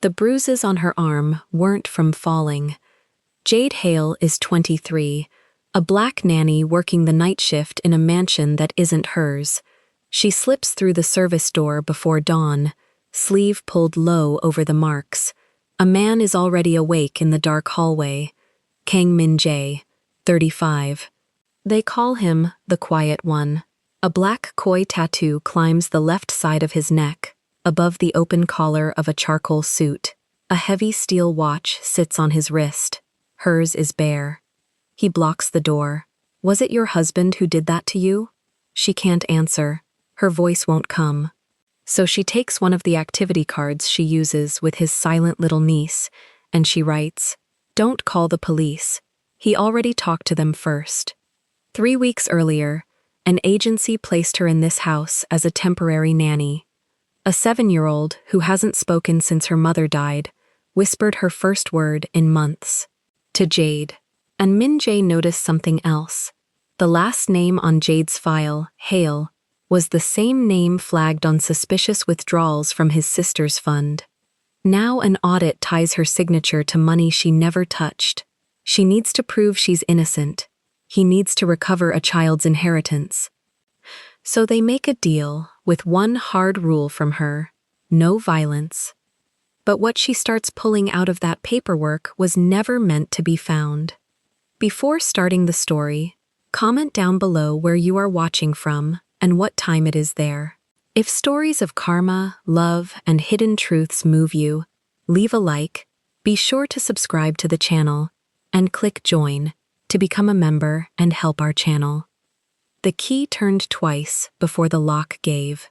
The bruises on her arm weren't from falling. Jade Hale is 23, a black nanny working the night shift in a mansion that isn't hers. She slips through the service door before dawn, sleeve pulled low over the marks. A man is already awake in the dark hallway. Kang Min-jae, 35. They call him the Quiet One. A black koi tattoo climbs the left side of his neck, above the open collar of a charcoal suit. A heavy steel watch sits on his wrist. Hers is bare. He blocks the door. Was it your husband who did that to you? She can't answer. Her voice won't come. So she takes one of the activity cards she uses with his silent little niece, and she writes, "Don't call the police. He already talked to them first." 3 weeks earlier, an agency placed her in this house as a temporary nanny. A 7-year-old who hasn't spoken since her mother died whispered her first word in months. To Jade. And Min-jae noticed something else. The last name on Jade's file, Hale, was the same name flagged on suspicious withdrawals from his sister's fund. Now an audit ties her signature to money she never touched. She needs to prove she's innocent. He needs to recover a child's inheritance. So they make a deal with one hard rule from her: no violence. But what she starts pulling out of that paperwork was never meant to be found. Before starting the story, comment down below where you are watching from and what time it is there. If stories of karma, love, and hidden truths move you, leave a like, be sure to subscribe to the channel, and click join to become a member and help our channel. The key turned twice before the lock gave.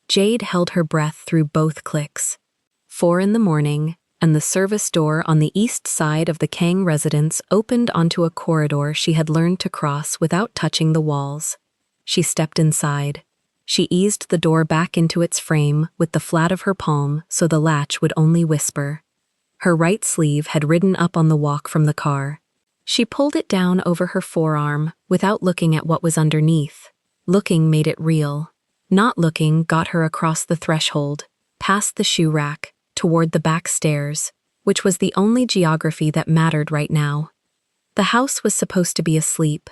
Jade held her breath through both clicks. 4 in the morning, and the service door on the east side of the Kang residence opened onto a corridor she had learned to cross without touching the walls. She stepped inside. She eased the door back into its frame with the flat of her palm so the latch would only whisper. Her right sleeve had ridden up on the walk from the car. She pulled it down over her forearm without looking at what was underneath. Looking made it real. Not looking got her across the threshold, past the shoe rack, toward the back stairs, which was the only geography that mattered right now. The house was supposed to be asleep.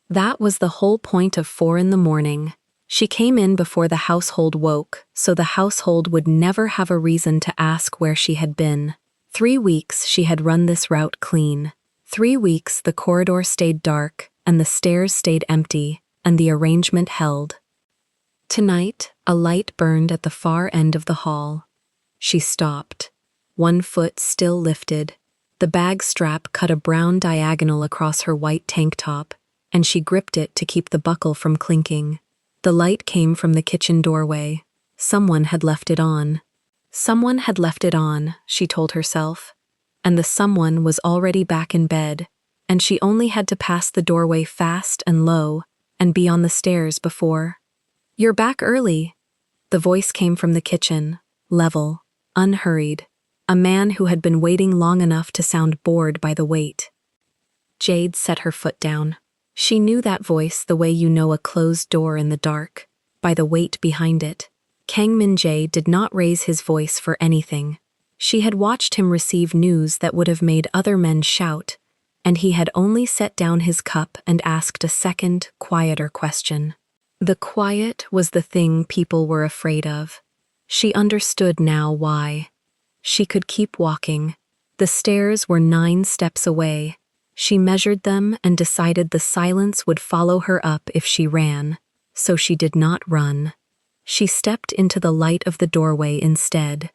That was the whole point of 4 in the morning. She came in before the household woke, so the household would never have a reason to ask where she had been. 3 weeks she had run this route clean. 3 weeks the corridor stayed dark, and the stairs stayed empty, and the arrangement held. Tonight, a light burned at the far end of the hall. She stopped, one foot still lifted. The bag strap cut a brown diagonal across her white tank top, and she gripped it to keep the buckle from clinking. The light came from the kitchen doorway. Someone had left it on. Someone had left it on, she told herself. And the someone was already back in bed, and she only had to pass the doorway fast and low and be on the stairs before. "You're back early." The voice came from the kitchen, level, unhurried, a man who had been waiting long enough to sound bored by the wait. Jade set her foot down. She knew that voice the way you know a closed door in the dark, by the weight behind it. Kang Min-jae did not raise his voice for anything. She had watched him receive news that would have made other men shout, and he had only set down his cup and asked a second, quieter question. The quiet was the thing people were afraid of. She understood now why. She could keep walking. The stairs were 9 steps away. She measured them and decided the silence would follow her up if she ran, so she did not run. She stepped into the light of the doorway instead.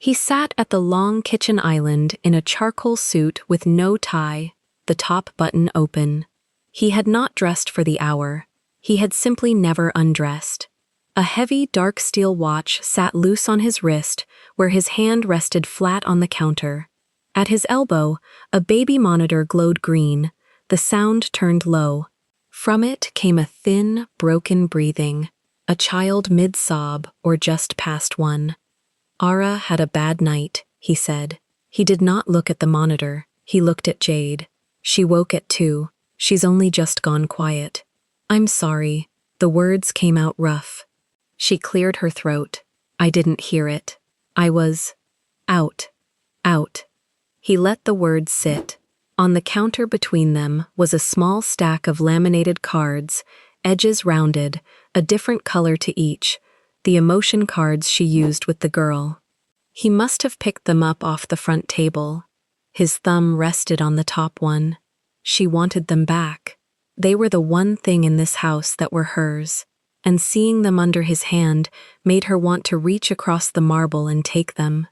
He sat at the long kitchen island in a charcoal suit with no tie, the top button open. He had not dressed for the hour. He had simply never undressed. A heavy, dark steel watch sat loose on his wrist, where his hand rested flat on the counter. At his elbow, a baby monitor glowed green. The sound turned low. From it came a thin, broken breathing, a child mid-sob or just past one. "Ara had a bad night," he said. He did not look at the monitor. He looked at Jade. "She woke at 2. She's only just gone quiet." "I'm sorry." The words came out rough. She cleared her throat. "I didn't hear it. I was..." Out. Out. He let the words sit. On the counter between them was a small stack of laminated cards, edges rounded, a different color to each, the emotion cards she used with the girl. He must have picked them up off the front table. His thumb rested on the top one. She wanted them back. They were the one thing in this house that were hers, and seeing them under his hand made her want to reach across the marble and take them.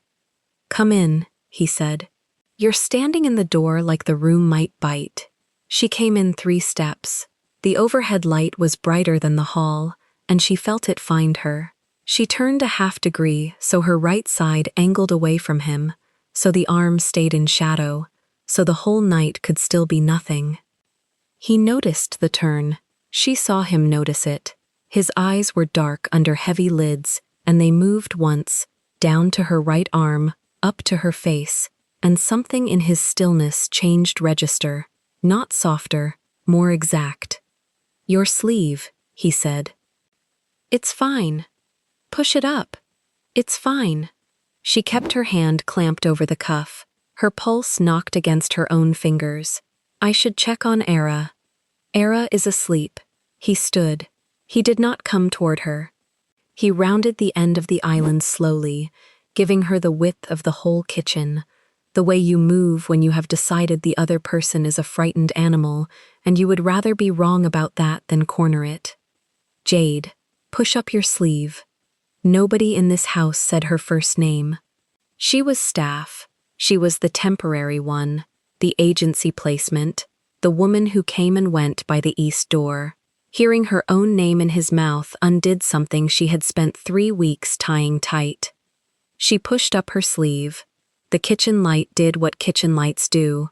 "Come in," he said. "You're standing in the door like the room might bite." She came in 3 steps. The overhead light was brighter than the hall, and she felt it find her. She turned a half degree so her right side angled away from him, so the arm stayed in shadow, so the whole night could still be nothing. He noticed the turn. She saw him notice it. His eyes were dark under heavy lids, and they moved once, down to her right arm, up to her face, and something in his stillness changed register, not softer, more exact. "Your sleeve," he said. "It's fine. Push it up. It's fine." She kept her hand clamped over the cuff. Her pulse knocked against her own fingers. "I should check on Era. Era is asleep." He stood. He did not come toward her. He rounded the end of the island slowly, giving her the width of the whole kitchen, the way you move when you have decided the other person is a frightened animal, and you would rather be wrong about that than corner it. "Jade, push up your sleeve." Nobody in this house said her first name. She was staff. She was the temporary one, the agency placement, the woman who came and went by the east door. Hearing her own name in his mouth undid something she had spent 3 weeks tying tight. She pushed up her sleeve. The kitchen light did what kitchen lights do.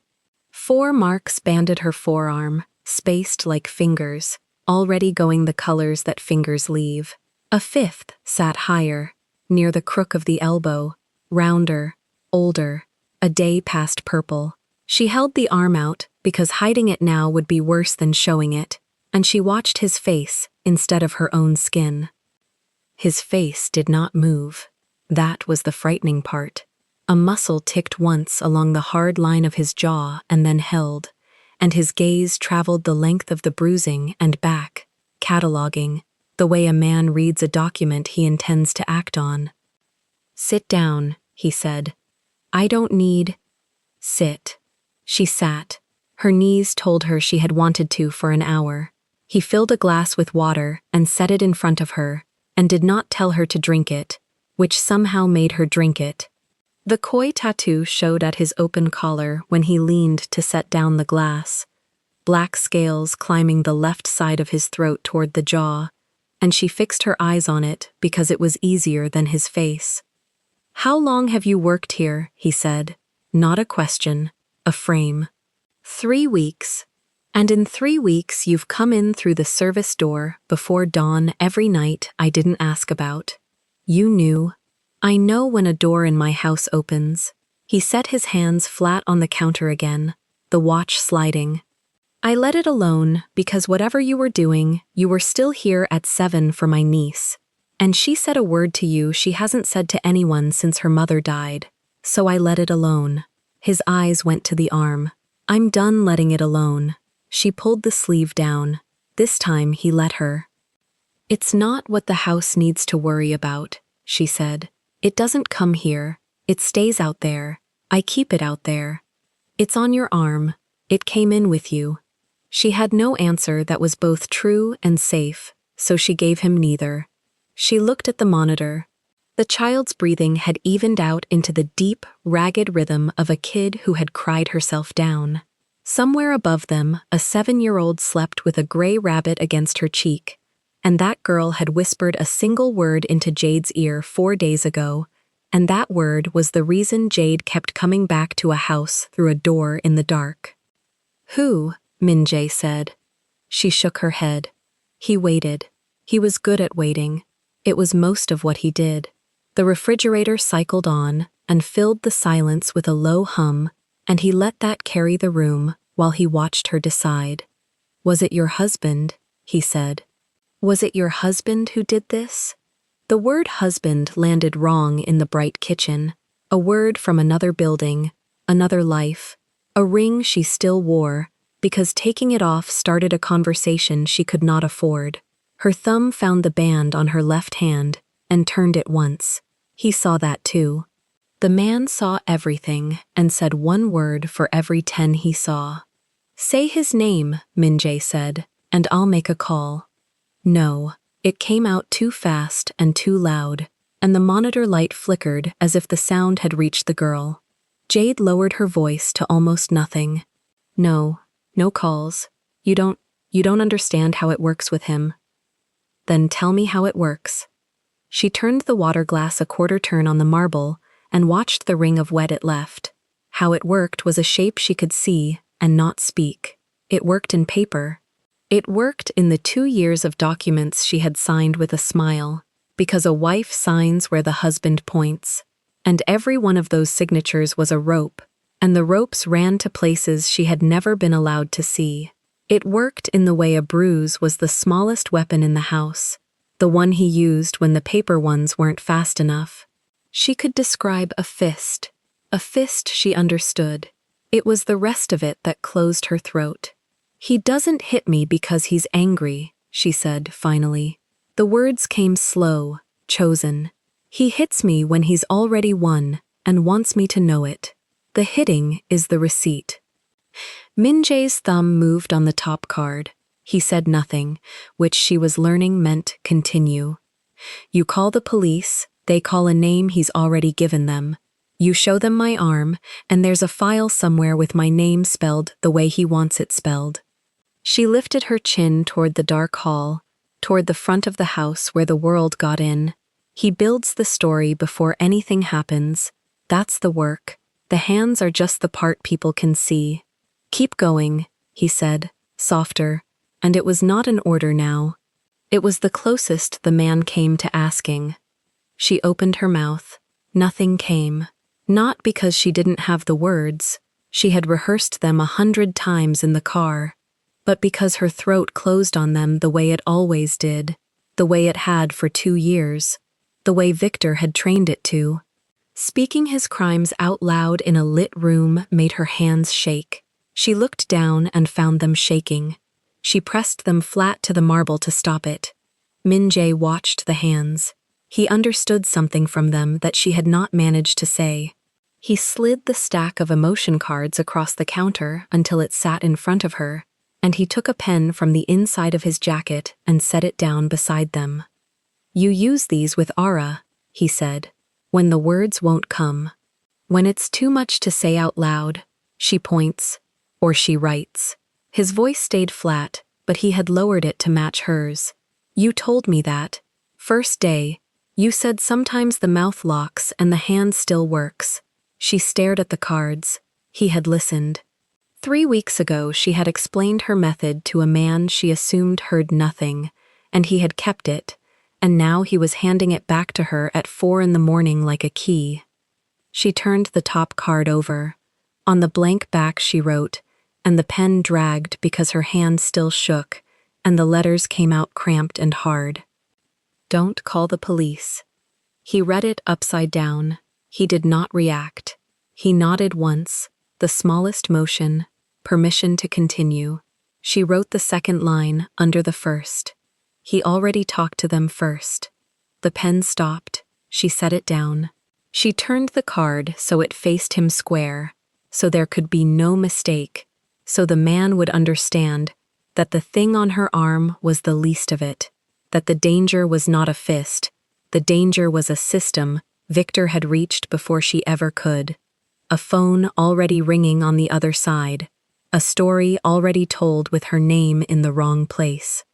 4 marks banded her forearm, spaced like fingers, already going the colors that fingers leave. A 5th sat higher, near the crook of the elbow, rounder, older, a day past purple. She held the arm out because hiding it now would be worse than showing it, and she watched his face instead of her own skin. His face did not move. That was the frightening part. A muscle ticked once along the hard line of his jaw and then held, and his gaze traveled the length of the bruising and back, cataloging, the way a man reads a document he intends to act on. "Sit down," he said. "I don't need—" "Sit." She sat. Her knees told her she had wanted to for an hour. He filled a glass with water and set it in front of her, and did not tell her to drink it, which somehow made her drink it. The koi tattoo showed at his open collar when he leaned to set down the glass, black scales climbing the left side of his throat toward the jaw, and she fixed her eyes on it because it was easier than his face. "How long have you worked here?" he said. Not a question, a frame. 3 weeks. And in 3 weeks you've come in through the service door before dawn every night I didn't ask about. You knew. I know when a door in my house opens." He set his hands flat on the counter again, the watch sliding. "I let it alone because whatever you were doing, you were still here at 7 for my niece. And she said a word to you she hasn't said to anyone since her mother died. So I let it alone." His eyes went to the arm. "I'm done letting it alone." She pulled the sleeve down. This time he let her. "It's not what the house needs to worry about," she said. "It doesn't come here. It stays out there. I keep it out there. It's on your arm. It came in with you." She had no answer that was both true and safe, so she gave him neither. She looked at the monitor. The child's breathing had evened out into the deep, ragged rhythm of a kid who had cried herself down. Somewhere above them, a 7-year-old slept with a gray rabbit against her cheek, and that girl had whispered a single word into Jade's ear 4 days ago, and that word was the reason Jade kept coming back to a house through a door in the dark. "Who?" Min-jae said. She shook her head. He waited. He was good at waiting. It was most of what he did. The refrigerator cycled on and filled the silence with a low hum, and he let that carry the room while he watched her decide. "Was it your husband?" he said. "Was it your husband who did this?" The word husband landed wrong in the bright kitchen. A word from another building, another life, a ring she still wore, because taking it off started a conversation she could not afford. Her thumb found the band on her left hand and turned it once. He saw that too. The man saw everything and said one word for every 10 he saw. "Say his name," Min-jae said, "and I'll make a call." No, it came out too fast and too loud, and the monitor light flickered as if the sound had reached the girl. Jade lowered her voice to almost nothing. "No, no calls. You don't understand how it works with him." "Then tell me how it works." She turned the water glass a quarter turn on the marble and watched the ring of wet it left. How it worked was a shape she could see and not speak. It worked in paper. It worked in the 2 years of documents she had signed with a smile, because a wife signs where the husband points. And every one of those signatures was a rope, and the ropes ran to places she had never been allowed to see. It worked in the way a bruise was the smallest weapon in the house, the one he used when the paper ones weren't fast enough. She could describe a fist she understood. It was the rest of it that closed her throat. "He doesn't hit me because he's angry," she said finally. The words came slow, chosen. "He hits me when he's already won and wants me to know it. The hitting is the receipt." Min-jae's thumb moved on the top card. He said nothing, which she was learning meant continue. "You call the police, they call a name he's already given them. You show them my arm, and there's a file somewhere with my name spelled the way he wants it spelled." She lifted her chin toward the dark hall, toward the front of the house where the world got in. "He builds the story before anything happens. That's the work. The hands are just the part people can see." "Keep going," he said, softer, and it was not an order now. It was the closest the man came to asking. She opened her mouth. Nothing came. Not because she didn't have the words. She had rehearsed them 100 times in the car. But because her throat closed on them the way it always did, the way it had for 2 years, the way Victor had trained it to. Speaking his crimes out loud in a lit room made her hands shake. She looked down and found them shaking. She pressed them flat to the marble to stop it. Min-jae watched the hands. He understood something from them that she had not managed to say. He slid the stack of emotion cards across the counter until it sat in front of her, and he took a pen from the inside of his jacket and set it down beside them. "You use these with Ara," he said, "when the words won't come. When it's too much to say out loud, she points, or she writes." His voice stayed flat, but he had lowered it to match hers. "You told me that. First day, you said sometimes the mouth locks and the hand still works." She stared at the cards. He had listened. 3 weeks ago she had explained her method to a man she assumed heard nothing, and he had kept it, and now he was handing it back to her at 4 in the morning like a key. She turned the top card over. On the blank back she wrote, and the pen dragged because her hand still shook, and the letters came out cramped and hard. "Don't call the police." He read it upside down. He did not react. He nodded once, the smallest motion, permission to continue. She wrote the second line under the first. He already talked to them first. The pen stopped. She set it down. She turned the card so it faced him square, so there could be no mistake, so the man would understand that the thing on her arm was the least of it, that the danger was not a fist, the danger was a system Victor had reached before she ever could. A phone already ringing on the other side, a story already told with her name in the wrong place.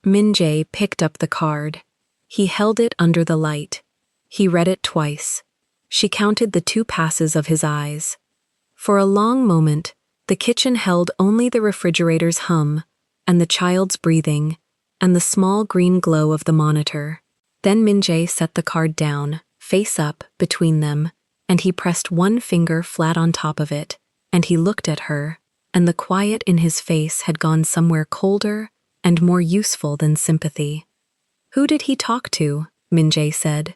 Min-jae picked up the card. He held it under the light. He read it twice. She counted the 2 passes of his eyes. For a long moment, the kitchen held only the refrigerator's hum, and the child's breathing, and the small green glow of the monitor. Then Min-jae set the card down, face up, between them, and he pressed one finger flat on top of it, and he looked at her, and the quiet in his face had gone somewhere colder and more useful than sympathy. "Who did he talk to?" Min-jae said.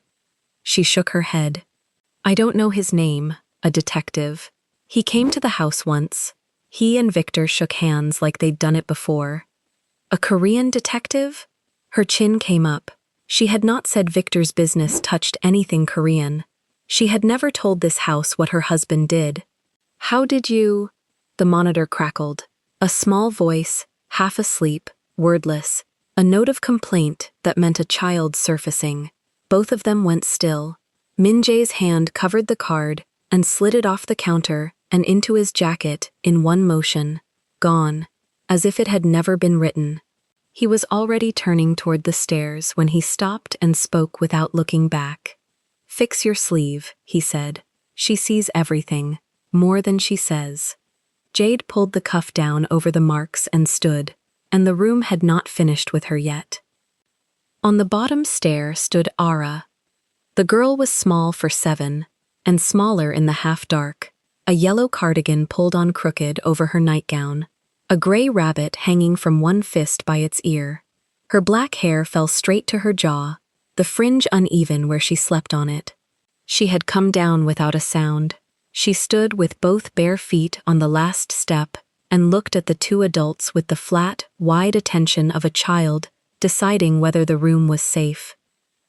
She shook her head. I don't know his name, a detective. He came to the house once. He and Victor shook hands like they'd done it before. A Korean detective? Her chin came up. She had not said Victor's business touched anything Korean. She had never told this house what her husband did. How did you? The monitor crackled. A small voice, half asleep, wordless, a note of complaint that meant a child surfacing. Both of them went still. Min Jae's hand covered the card and slid it off the counter and into his jacket in one motion. Gone, as if it had never been written. He was already turning toward the stairs when he stopped and spoke without looking back. Fix your sleeve, he said. She sees everything, more than she says. Jade pulled the cuff down over the marks and stood, and the room had not finished with her yet. On the bottom stair stood Ara. The girl was small for 7, and smaller in the half-dark, a yellow cardigan pulled on crooked over her nightgown, a gray rabbit hanging from one fist by its ear. Her black hair fell straight to her jaw, the fringe uneven where she slept on it. She had come down without a sound. She stood with both bare feet on the last step and looked at the two adults with the flat, wide attention of a child, deciding whether the room was safe.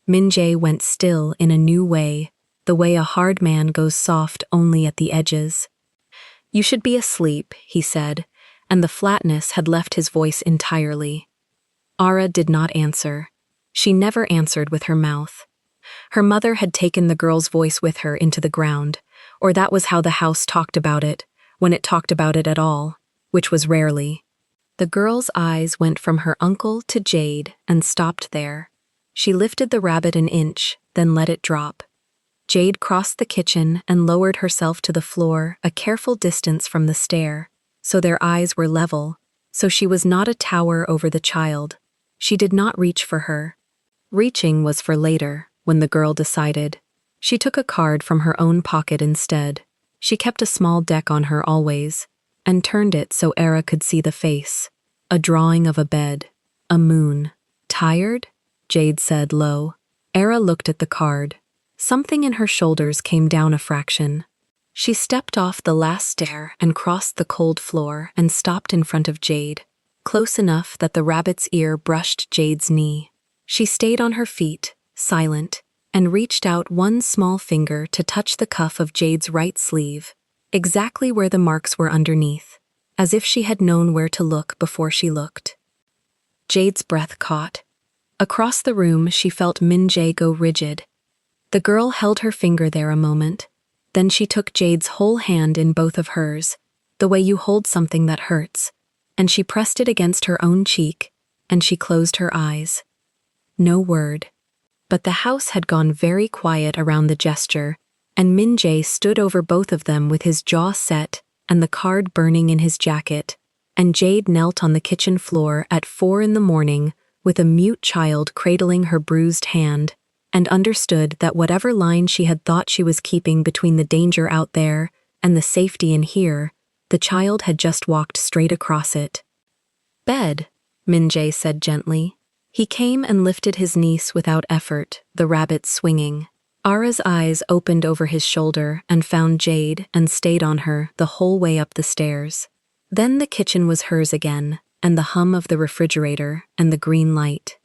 Min Jae went still in a new way, the way a hard man goes soft only at the edges. You should be asleep, he said, and the flatness had left his voice entirely. Ara did not answer. She never answered with her mouth. Her mother had taken the girl's voice with her into the ground, or that was how the house talked about it, when it talked about it at all, which was rarely. The girl's eyes went from her uncle to Jade and stopped there. She lifted the rabbit an inch, then let it drop. Jade crossed the kitchen and lowered herself to the floor a careful distance from the stair, so their eyes were level, so she was not a tower over the child. She did not reach for her. Reaching was for later, when the girl decided. She took a card from her own pocket instead. She kept a small deck on her always, and turned it so Era could see the face. A drawing of a bed. A moon. Tired? Jade said low. Era looked at the card. Something in her shoulders came down a fraction. She stepped off the last stair and crossed the cold floor and stopped in front of Jade, close enough that the rabbit's ear brushed Jade's knee. She stayed on her feet, silent, and reached out one small finger to touch the cuff of Jade's right sleeve, exactly where the marks were underneath, as if she had known where to look before she looked. Jade's breath caught. Across the room, she felt Min Jae go rigid. The girl held her finger there a moment. Then she took Jade's whole hand in both of hers, the way you hold something that hurts, and she pressed it against her own cheek, and she closed her eyes. No word. But the house had gone very quiet around the gesture, and Min Jae stood over both of them with his jaw set and the card burning in his jacket, and Jade knelt on the kitchen floor at 4 a.m. with a mute child cradling her bruised hand, and understood that whatever line she had thought she was keeping between the danger out there and the safety in here, the child had just walked straight across it. Bed, Min Jae said gently. He came and lifted his niece without effort, the rabbit swinging. Ara's eyes opened over his shoulder and found Jade and stayed on her the whole way up the stairs. Then the kitchen was hers again, and the hum of the refrigerator and the green light.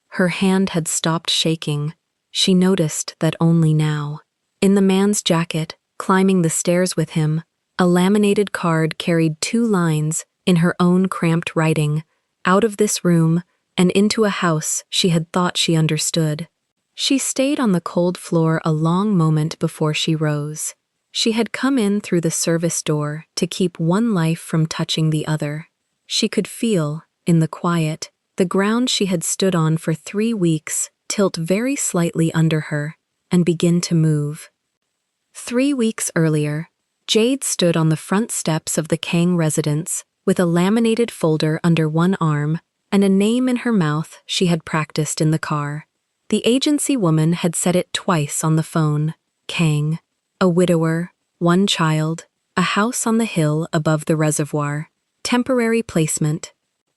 Her hand had stopped shaking. She noticed that only now. In the man's jacket, climbing the stairs with him, a laminated card carried 2 lines, in her own cramped writing, out of this room and into a house she had thought she understood. She stayed on the cold floor a long moment before she rose. She had come in through the service door to keep one life from touching the other. She could feel, in the quiet, the ground she had stood on for 3 weeks tilt very slightly under her and begin to move. 3 weeks earlier, Jade stood on the front steps of the Kang residence with a laminated folder under one arm and a name in her mouth she had practiced in the car. The agency woman had said it twice on the phone. Kang, a widower, 1 child, a house on the hill above the reservoir, temporary placement,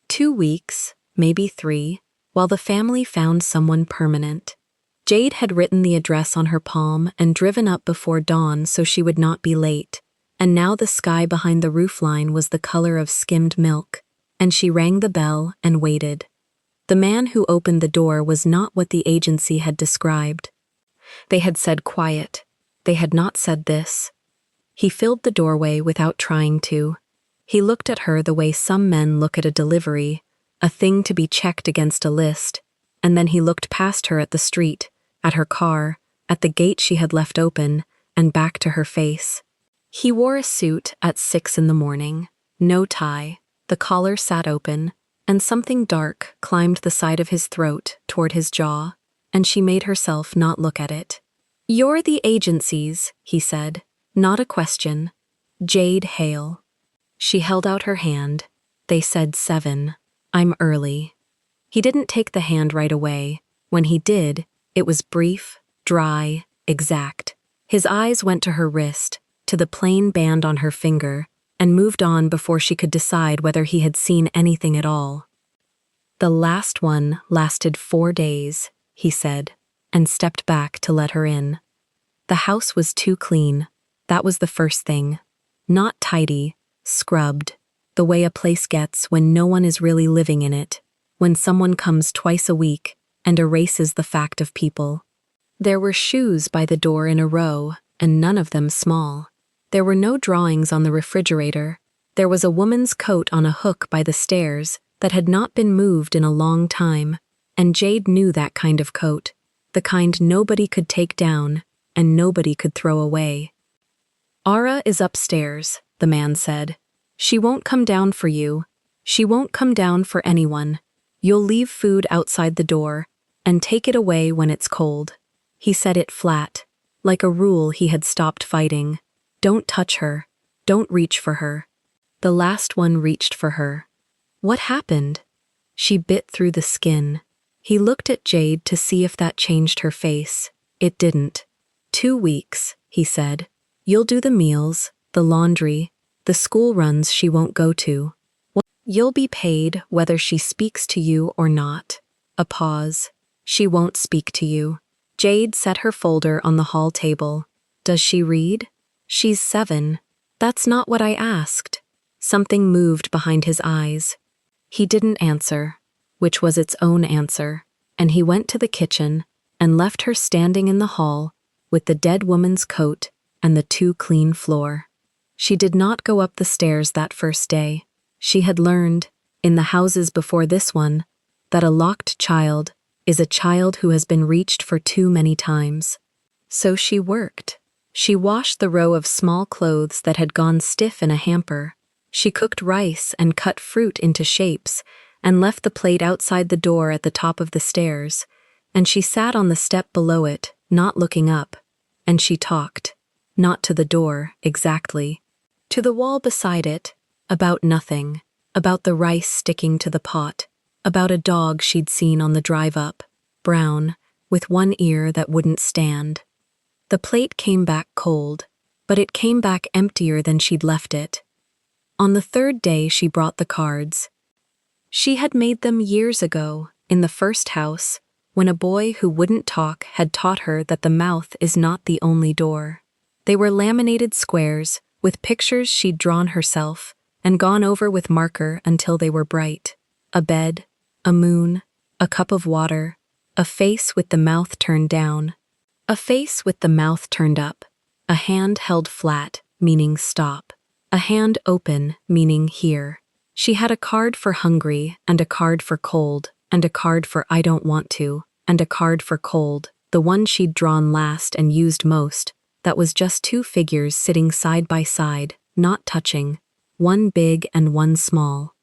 2 weeks, maybe 3, while the family found someone permanent. Jade had written the address on her palm and driven up before dawn so she would not be late, and now the sky behind the roofline was the color of skimmed milk, and she rang the bell and waited. The man who opened the door was not what the agency had described. They had said quiet. They had not said this. He filled the doorway without trying to. He looked at her the way some men look at a delivery, a thing to be checked against a list, and then he looked past her at the street, at her car, at the gate she had left open, and back to her face. He wore a suit at 6 in the morning, no tie, the collar sat open, and something dark climbed the side of his throat toward his jaw, and she made herself not look at it. "You're the agency's," he said, not a question. "Jade Hale." She held out her hand. "They said 7. I'm early." He didn't take the hand right away. When he did, it was brief, dry, exact. His eyes went to her wrist, to the plain band on her finger, and moved on before she could decide whether he had seen anything at all. "The last one lasted 4 days," he said, and stepped back to let her in. The house was too clean. That was the first thing. Not tidy, scrubbed, the way a place gets when no one is really living in it, when someone comes twice a week and erases the fact of people. There were shoes by the door in a row, and none of them small. There were no drawings on the refrigerator. There was a woman's coat on a hook by the stairs that had not been moved in a long time, and Jade knew that kind of coat, the kind nobody could take down and nobody could throw away. "Ara is upstairs," the man said. "She won't come down for you. She won't come down for anyone. You'll leave food outside the door, and take it away when it's cold." He said it flat, like a rule he had stopped fighting. Don't touch her. Don't reach for her. The last one reached for her. What happened? She bit through the skin. He looked at Jade to see if that changed her face. It didn't. 2 weeks, he said. You'll do the meals, the laundry, the school runs she won't go to. You'll be paid whether she speaks to you or not. A pause. She won't speak to you. Jade set her folder on the hall table. Does she read? She's 7. That's not what I asked. Something moved behind his eyes. He didn't answer, which was its own answer, and he went to the kitchen and left her standing in the hall with the dead woman's coat and the too clean floor. She did not go up the stairs that first day. She had learned, in the houses before this one, that a locked child is a child who has been reached for too many times. So she worked. She washed the row of small clothes that had gone stiff in a hamper. She cooked rice and cut fruit into shapes and left the plate outside the door at the top of the stairs, and she sat on the step below it, not looking up, and she talked, not to the door, exactly, to the wall beside it, about nothing, about the rice sticking to the pot, about a dog she'd seen on the drive up, brown, with one ear that wouldn't stand. The plate came back cold, but it came back emptier than she'd left it. On the 3rd day she brought the cards. She had made them years ago, in the first house, when a boy who wouldn't talk had taught her that the mouth is not the only door. They were laminated squares, with pictures she'd drawn herself, and gone over with marker until they were bright. A bed, a moon, a cup of water, a face with the mouth turned down, a face with the mouth turned up, a hand held flat, meaning stop, a hand open, meaning here. She had a card for hungry, and a card for cold, and a card for I don't want to, and a card for cold, the one she'd drawn last and used most, that was just 2 figures sitting side by side, not touching, one big and one small.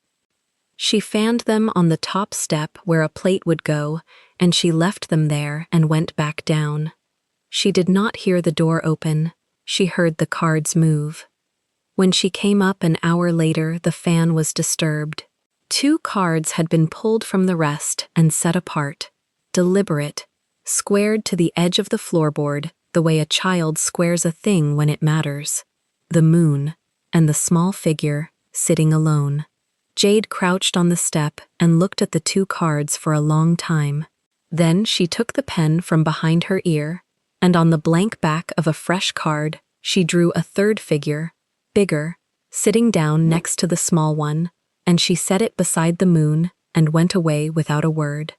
She fanned them on the top step where a plate would go, and she left them there and went back down. She did not hear the door open. She heard the cards move. When she came up an hour later, the fan was disturbed. 2 cards had been pulled from the rest and set apart, deliberate, squared to the edge of the floorboard the way a child squares a thing when it matters. The moon, and the small figure, sitting alone. Jade crouched on the step and looked at the 2 cards for a long time. Then she took the pen from behind her ear, and on the blank back of a fresh card, she drew a third figure, bigger, sitting down next to the small one, and she set it beside the moon and went away without a word.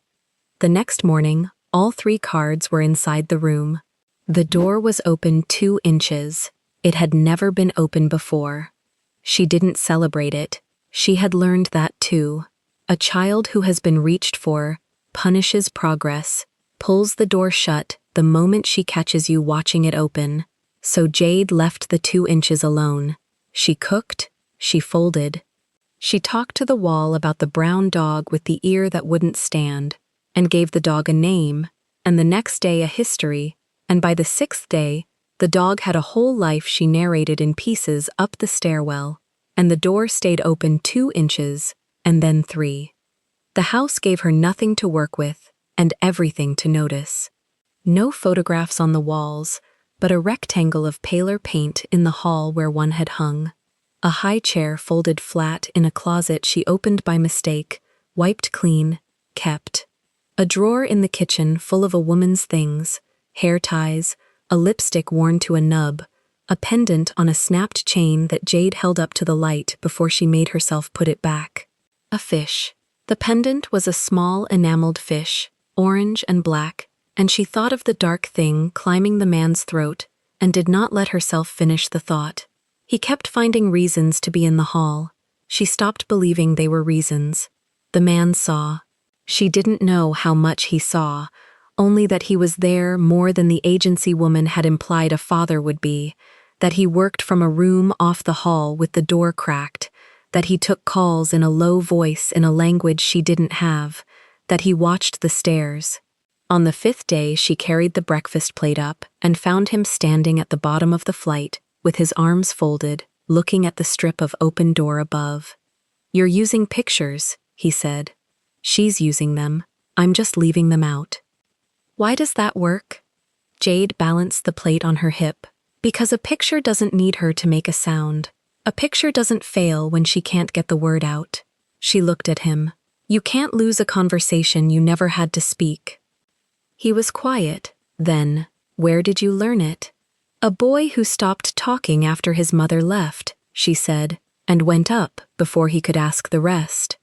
The next morning, all 3 cards were inside the room. The door was open 2 inches. It had never been open before. She didn't celebrate it. She had learned that too. A child who has been reached for punishes progress, pulls the door shut the moment she catches you watching it open. So Jade left the 2 inches alone. She cooked, she folded. She talked to the wall about the brown dog with the ear that wouldn't stand, and gave the dog a name, and the next day a history, and by the 6th day, the dog had a whole life she narrated in pieces up the stairwell, and the door stayed open 2 inches, and then 3. The house gave her nothing to work with, and everything to notice. No photographs on the walls, but a rectangle of paler paint in the hall where one had hung. A high chair folded flat in a closet she opened by mistake, wiped clean, kept. A drawer in the kitchen full of a woman's things, hair ties, a lipstick worn to a nub, a pendant on a snapped chain that Jade held up to the light before she made herself put it back. A fish. The pendant was a small enameled fish, orange and black, and she thought of the dark thing climbing the man's throat and did not let herself finish the thought. He kept finding reasons to be in the hall. She stopped believing they were reasons. The man saw. She didn't know how much he saw, only that he was there more than the agency woman had implied a father would be, that he worked from a room off the hall with the door cracked, that he took calls in a low voice in a language she didn't have, that he watched the stairs. On the 5th day, she carried the breakfast plate up and found him standing at the bottom of the flight, with his arms folded, looking at the strip of open door above. "You're using pictures," he said. "She's using them. I'm just leaving them out." "Why does that work?" Jade balanced the plate on her hip. "Because a picture doesn't need her to make a sound. A picture doesn't fail when she can't get the word out." She looked at him. "You can't lose a conversation you never had to speak." He was quiet. Then, "Where did you learn it?" "A boy who stopped talking after his mother left," she said, and went up before he could ask the rest.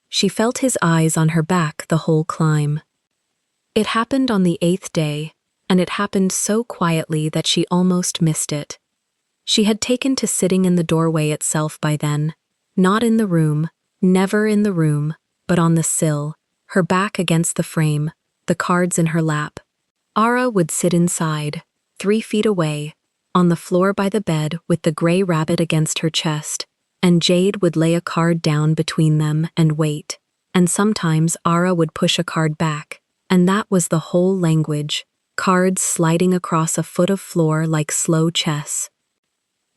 She felt his eyes on her back the whole climb. It happened on the 8th day, and it happened so quietly that she almost missed it. She had taken to sitting in the doorway itself by then, not in the room, never in the room, but on the sill, her back against the frame, the cards in her lap. Ara would sit inside, 3 feet away, on the floor by the bed with the gray rabbit against her chest, and Jade would lay a card down between them and wait, and sometimes Ara would push a card back, and that was the whole language, cards sliding across a foot of floor like slow chess.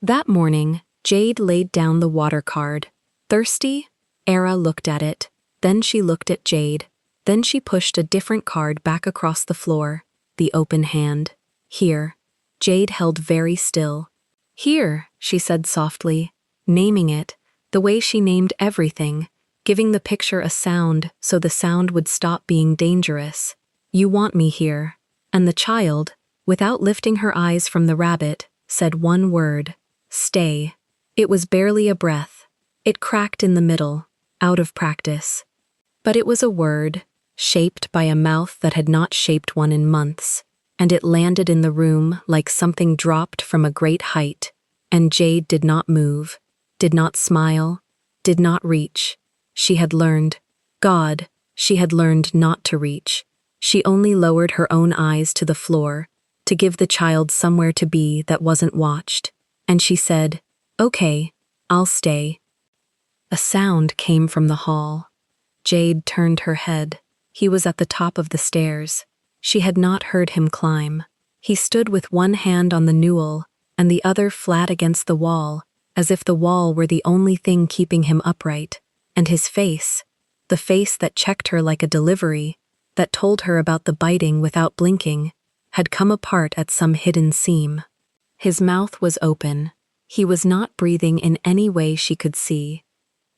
That morning, Jade laid down the water card. "Thirsty?" Ara looked at it, then she looked at Jade, then she pushed a different card back across the floor, the open hand. "Here." Jade held very still. "Here," she said softly, naming it, the way she named everything, giving the picture a sound so the sound would stop being dangerous. "You want me here." And the child, without lifting her eyes from the rabbit, said one word, "Stay." It was barely a breath. It cracked in the middle, out of practice. But it was a word, shaped by a mouth that had not shaped one in months, and it landed in the room like something dropped from a great height, and Jade did not move, did not smile, did not reach. She had learned. God, she had learned not to reach. She only lowered her own eyes to the floor, to give the child somewhere to be that wasn't watched, and she said, "Okay, I'll stay." A sound came from the hall. Jade turned her head. He was at the top of the stairs. She had not heard him climb. He stood with one hand on the newel and the other flat against the wall, as if the wall were the only thing keeping him upright, and his face, the face that checked her like a delivery, that told her about the biting without blinking, had come apart at some hidden seam. His mouth was open. He was not breathing in any way she could see.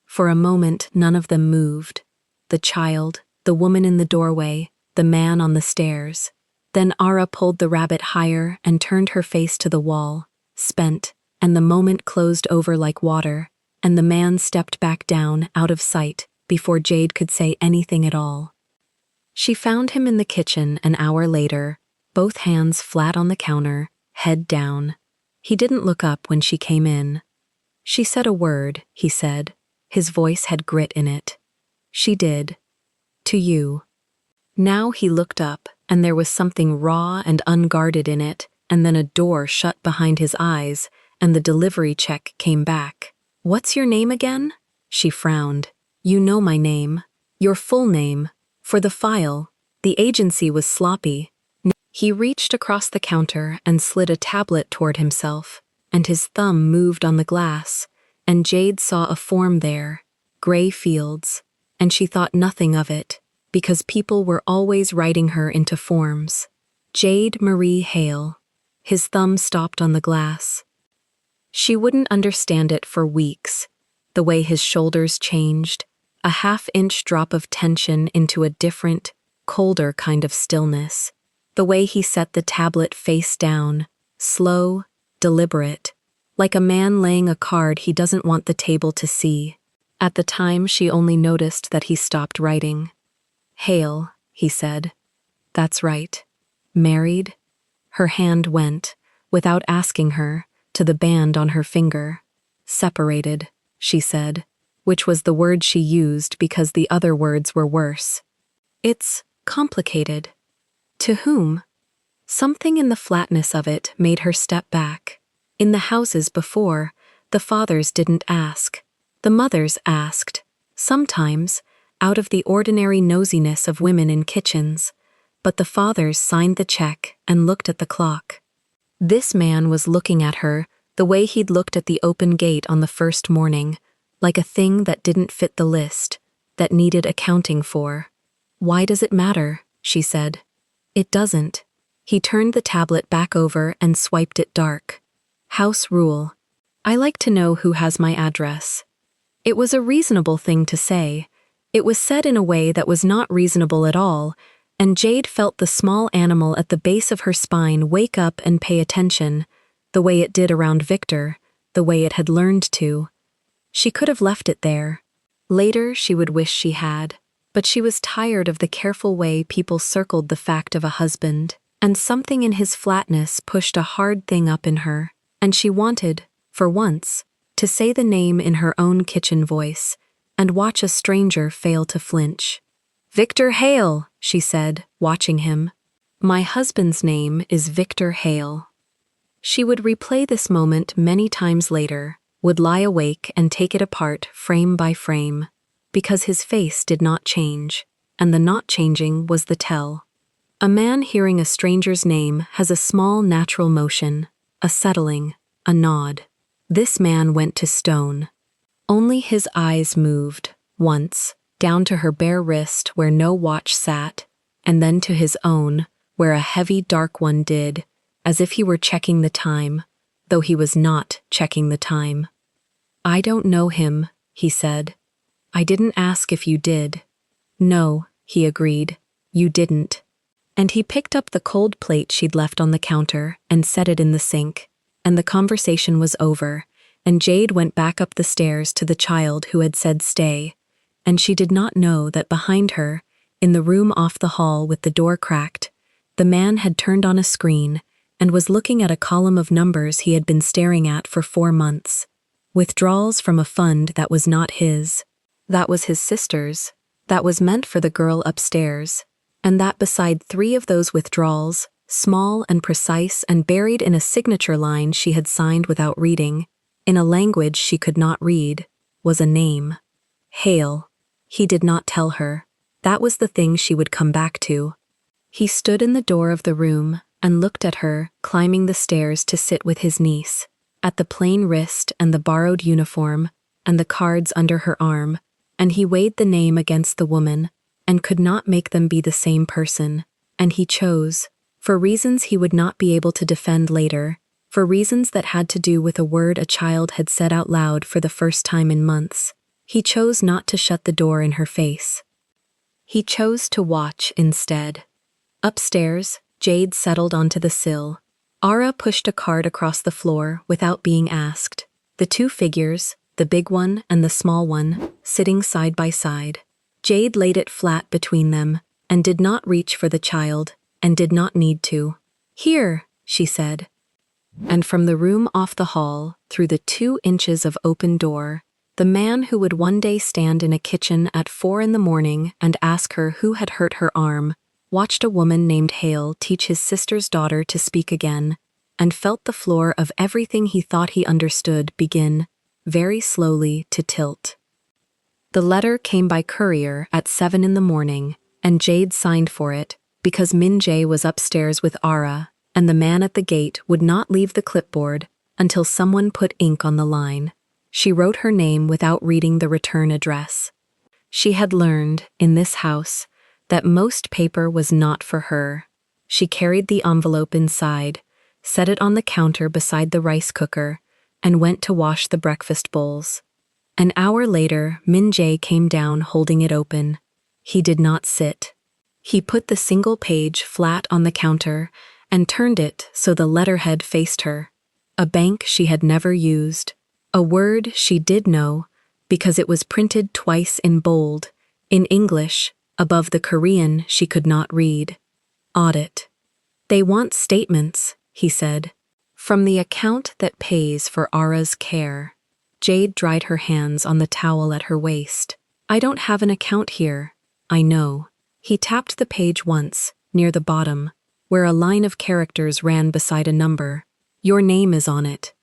For a moment, none of them moved. The child, the woman in the doorway, the man on the stairs. Then Ara pulled the rabbit higher and turned her face to the wall, spent, and the moment closed over like water, and the man stepped back down, out of sight, before Jade could say anything at all. She found him in the kitchen an hour later, both hands flat on the counter, head down. He didn't look up when she came in. She said a word, he said. His voice had grit in it. She did. To you. Now he looked up, and there was something raw and unguarded in it, and then a door shut behind his eyes, and the delivery check came back. What's your name again? She frowned. You know my name. Your full name. For the file. The agency was sloppy. He reached across the counter and slid a tablet toward himself, and his thumb moved on the glass, and Jade saw a form there, gray fields, and she thought nothing of it, because people were always writing her into forms. Jade Marie Hale. His thumb stopped on the glass. She wouldn't understand it for weeks, the way his shoulders changed, a half-inch drop of tension into a different, colder kind of stillness, the way he set the tablet face down, slow, deliberate, like a man laying a card he doesn't want the table to see. At the time, she only noticed that he stopped writing. Hale, he said. That's right. Married? Her hand went, without asking her, to the band on her finger. Separated, she said, which was the word she used because the other words were worse. It's complicated. To whom? Something in the flatness of it made her step back. In the houses before, the fathers didn't ask. The mothers asked, sometimes, out of the ordinary nosiness of women in kitchens, but the fathers signed the check and looked at the clock. This man was looking at her the way he'd looked at the open gate on the first morning, like a thing that didn't fit the list, that needed accounting for. Why does it matter? She said. It doesn't. He turned the tablet back over and swiped it dark. House rule. I like to know who has my address. It was a reasonable thing to say. It was said in a way that was not reasonable at all, and Jade felt the small animal at the base of her spine wake up and pay attention, the way it did around Victor, the way it had learned to. She could have left it there. Later, she would wish she had, but she was tired of the careful way people circled the fact of a husband, and something in his flatness pushed a hard thing up in her, and she wanted, for once, to say the name in her own kitchen voice, and watch a stranger fail to flinch. Victor Hale, she said, watching him. My husband's name is Victor Hale. She would replay this moment many times later, would lie awake and take it apart frame by frame, because his face did not change, and the not changing was the tell. A man hearing a stranger's name has a small natural motion, a settling, a nod. This man went to stone. Only his eyes moved, once, down to her bare wrist where no watch sat, and then to his own, where a heavy dark one did, as if he were checking the time, though he was not checking the time. I don't know him, he said. I didn't ask if you did. No, he agreed, you didn't. And he picked up the cold plate she'd left on the counter and set it in the sink, and the conversation was over, and Jade went back up the stairs to the child who had said stay, and she did not know that behind her, in the room off the hall with the door cracked, the man had turned on a screen and was looking at a column of numbers he had been staring at for 4 months. Withdrawals from a fund that was not his. That was his sister's. That was meant for the girl upstairs. And that beside 3 of those withdrawals, small and precise and buried in a signature line she had signed without reading, in a language she could not read, was a name. Hale. He did not tell her. That was the thing she would come back to. He stood in the door of the room and looked at her, climbing the stairs to sit with his niece, at the plain wrist and the borrowed uniform and the cards under her arm, and he weighed the name against the woman and could not make them be the same person, and he chose, for reasons he would not be able to defend later, for reasons that had to do with a word a child had said out loud for the first time in months, he chose not to shut the door in her face. He chose to watch instead. Upstairs, Jade settled onto the sill. Ara pushed a card across the floor without being asked. The two figures, the big one and the small one, sitting side by side. Jade laid it flat between them, and did not reach for the child, and did not need to. "Here," she said. And from the room off the hall, through the 2 inches of open door, the man who would one day stand in a kitchen at 4 in the morning and ask her who had hurt her arm, watched a woman named Hale teach his sister's daughter to speak again, and felt the floor of everything he thought he understood begin, very slowly, to tilt. The letter came by courier at 7 in the morning, and Jade signed for it, because Min-jae was upstairs with Ara, and the man at the gate would not leave the clipboard until someone put ink on the line. She wrote her name without reading the return address. She had learned, in this house, that most paper was not for her. She carried the envelope inside, set it on the counter beside the rice cooker, and went to wash the breakfast bowls. An hour later, Min-jae came down holding it open. He did not sit. He put the single page flat on the counter and turned it so the letterhead faced her. A bank she had never used. A word she did know, because it was printed twice in bold, in English, above the Korean she could not read. Audit. "They want statements," he said, "from the account that pays for Ara's care." Jade dried her hands on the towel at her waist. "I don't have an account here. I know." He tapped the page once, near the bottom, where a line of characters ran beside a number. "Your name is on it."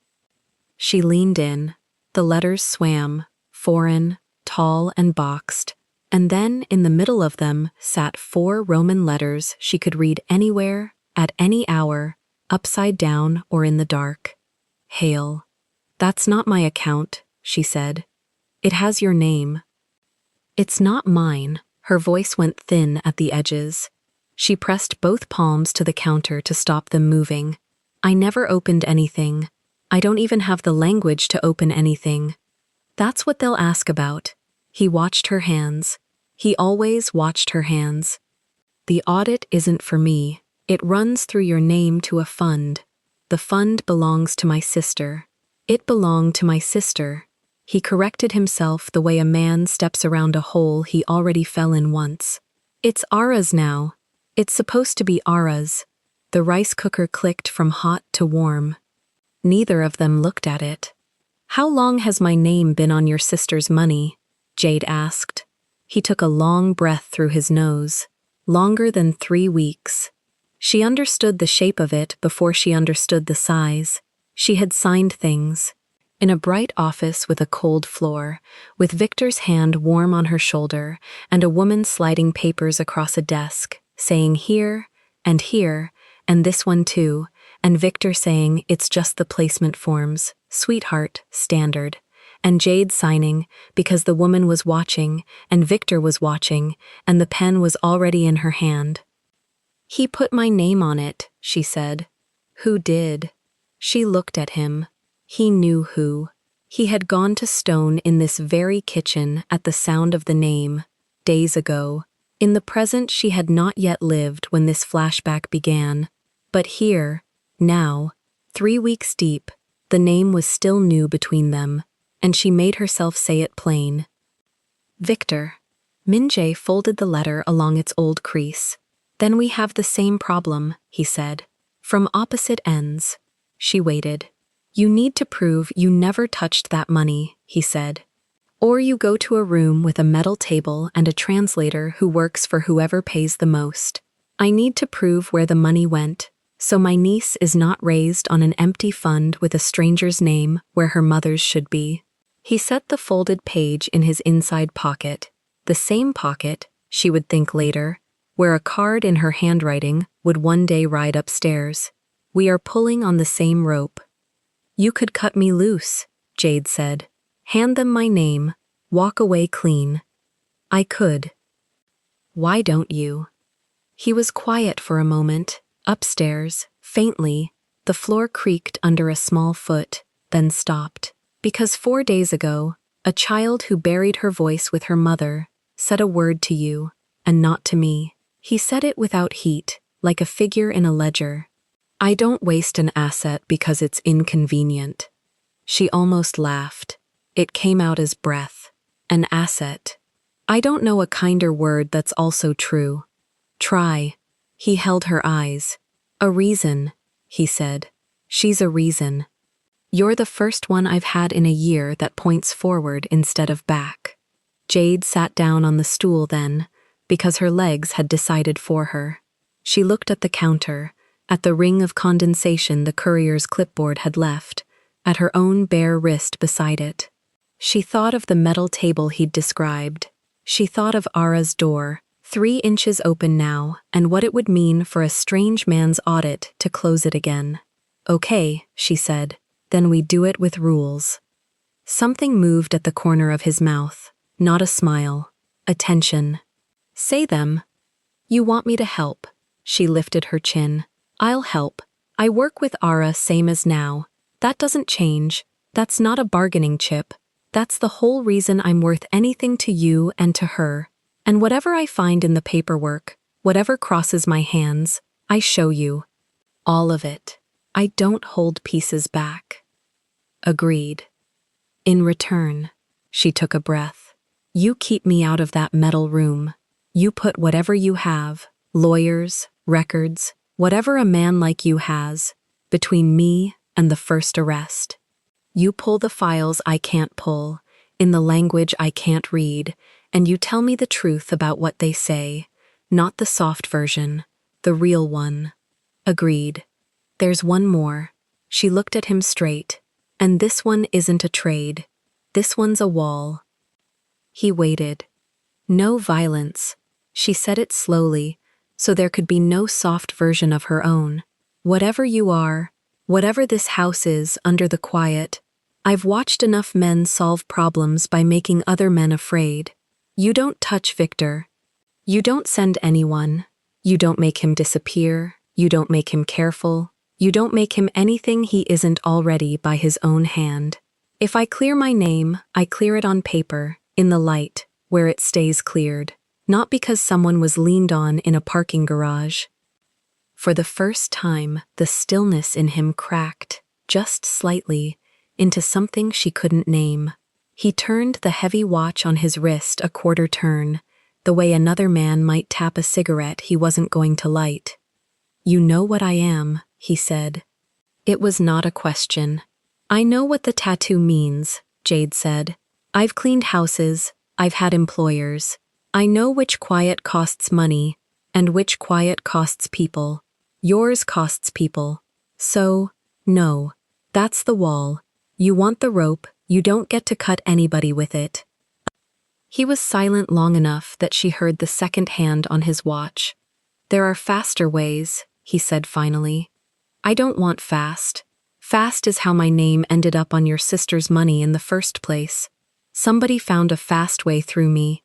She leaned in. The letters swam, foreign, tall and boxed, and then in the middle of them sat 4 Roman letters she could read anywhere, at any hour, upside down or in the dark. "Hale. That's not my account," she said. "It has your name." "It's not mine." Her voice went thin at the edges. She pressed both palms to the counter to stop them moving. "I never opened anything. I don't even have the language to open anything." "That's what they'll ask about." He watched her hands. He always watched her hands. "The audit isn't for me. It runs through your name to a fund. The fund belongs to my sister. It belonged to my sister." He corrected himself the way a man steps around a hole he already fell in once. "It's Ara's now. It's supposed to be Ara's." The rice cooker clicked from hot to warm. Neither of them looked at it. "How long has my name been on your sister's money?" Jade asked. He took a long breath through his nose. "Longer than 3 weeks." She understood the shape of it before she understood the size. She had signed things. In a bright office with a cold floor, with Victor's hand warm on her shoulder, and a woman sliding papers across a desk, saying here, and this one too, and Victor saying it's just the placement forms, sweetheart, standard, and Jade signing because the woman was watching, and Victor was watching, and the pen was already in her hand. "He put my name on it," she said. "Who did?" She looked at him. He knew who. He had gone to stone in this very kitchen at the sound of the name, days ago. In the present she had not yet lived when this flashback began. But here, now, 3 weeks deep, the name was still new between them, and she made herself say it plain. "Victor." Min-jae folded the letter along its old crease. "Then we have the same problem," he said. "From opposite ends." She waited. "You need to prove you never touched that money," he said. "Or you go to a room with a metal table and a translator who works for whoever pays the most. I need to prove where the money went, so my niece is not raised on an empty fund with a stranger's name where her mother's should be." He set the folded page in his inside pocket, the same pocket, she would think later, where a card in her handwriting would one day ride upstairs. "We are pulling on the same rope." "You could cut me loose," Jade said. "Hand them my name, walk away clean." "I could." "Why don't you?" He was quiet for a moment. Upstairs, faintly, the floor creaked under a small foot, then stopped. "Because 4 days ago, a child who buried her voice with her mother said a word to you. and not to me. He said it without heat, like a figure in a ledger. I don't waste an asset because it's inconvenient. She almost laughed. It came out as breath. An asset. I don't know a kinder word that's also true. Try. He held her eyes. A reason, he said. She's a reason. You're the first one I've had in a year that points forward instead of back. Jade sat down on the stool then, because her legs had decided for her. She looked at the counter, at the ring of condensation the courier's clipboard had left, at her own bare wrist beside it. She thought of the metal table he'd described. She thought of Ara's door, 3 inches open now, and what it would mean for a strange man's audit to close it again. Okay, she said, then we do it with rules. Something moved at the corner of his mouth, not a smile, a tension. Say them. You want me to help? She lifted her chin. I'll help. I work with Ara same as now. That doesn't change. That's not a bargaining chip. That's the whole reason I'm worth anything to you and to her. And whatever I find in the paperwork, whatever crosses my hands, I show you. All of it. I don't hold pieces back. Agreed. In return, she took a breath. You keep me out of that metal room. You put whatever you have, lawyers, records, whatever a man like you has, between me and the first arrest. You pull the files I can't pull, in the language I can't read, and you tell me the truth about what they say, not the soft version, the real one. Agreed. There's one more. She looked at him straight. And this one isn't a trade. This one's a wall. He waited. No violence. She said it slowly, so there could be no soft version of her own. Whatever you are, whatever this house is under the quiet, I've watched enough men solve problems by making other men afraid. You don't touch Victor. You don't send anyone. You don't make him disappear. You don't make him careful. You don't make him anything he isn't already by his own hand. If I clear my name, I clear it on paper, in the light, where it stays cleared, not because someone was leaned on in a parking garage. For the first time, the stillness in him cracked, just slightly, into something she couldn't name. He turned the heavy watch on his wrist a quarter turn, the way another man might tap a cigarette he wasn't going to light. You know what I am, he said. It was not a question. I know what the tattoo means, Jade said. I've cleaned houses, I've had employers. I know which quiet costs money, and which quiet costs people. Yours costs people. So, no. That's the wall. You want the rope, you don't get to cut anybody with it. He was silent long enough that she heard the second hand on his watch. There are faster ways, he said finally. I don't want fast. Fast is how my name ended up on your sister's money in the first place. Somebody found a fast way through me.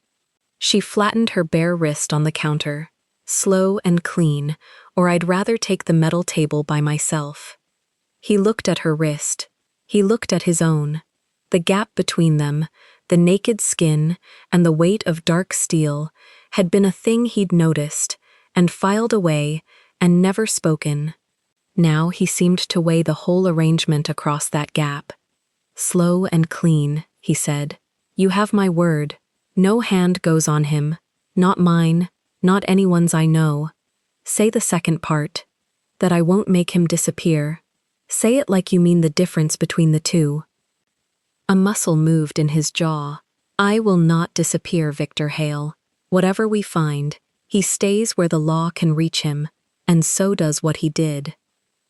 She flattened her bare wrist on the counter. Slow and clean, or I'd rather take the metal table by myself. He looked at her wrist. He looked at his own. The gap between them, the naked skin, and the weight of dark steel, had been a thing he'd noticed, and filed away, and never spoken. Now he seemed to weigh the whole arrangement across that gap. Slow and clean, he said. You have my word. No hand goes on him. Not mine, not anyone's I know. Say the second part. That I won't make him disappear. Say it like you mean the difference between the two. A muscle moved in his jaw. I will not disappear, Victor Hale. Whatever we find, he stays where the law can reach him, and so does what he did.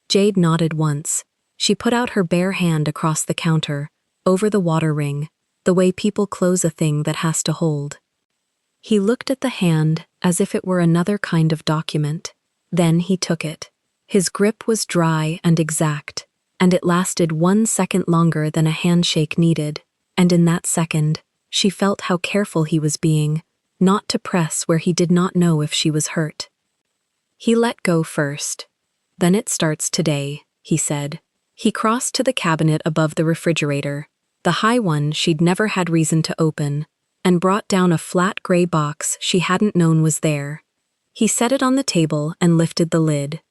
Jade nodded once. She put out her bare hand across the counter, over the water ring, the way people close a thing that has to hold. He looked at the hand as if it were another kind of document. Then he took it. His grip was dry and exact, and it lasted 1 second longer than a handshake needed, and in that second, she felt how careful he was being, not to press where he did not know if she was hurt. He let go first. Then it starts today, he said. He crossed to the cabinet above the refrigerator, the high one she'd never had reason to open, and brought down a flat gray box she hadn't known was there. He set it on the table and lifted the lid.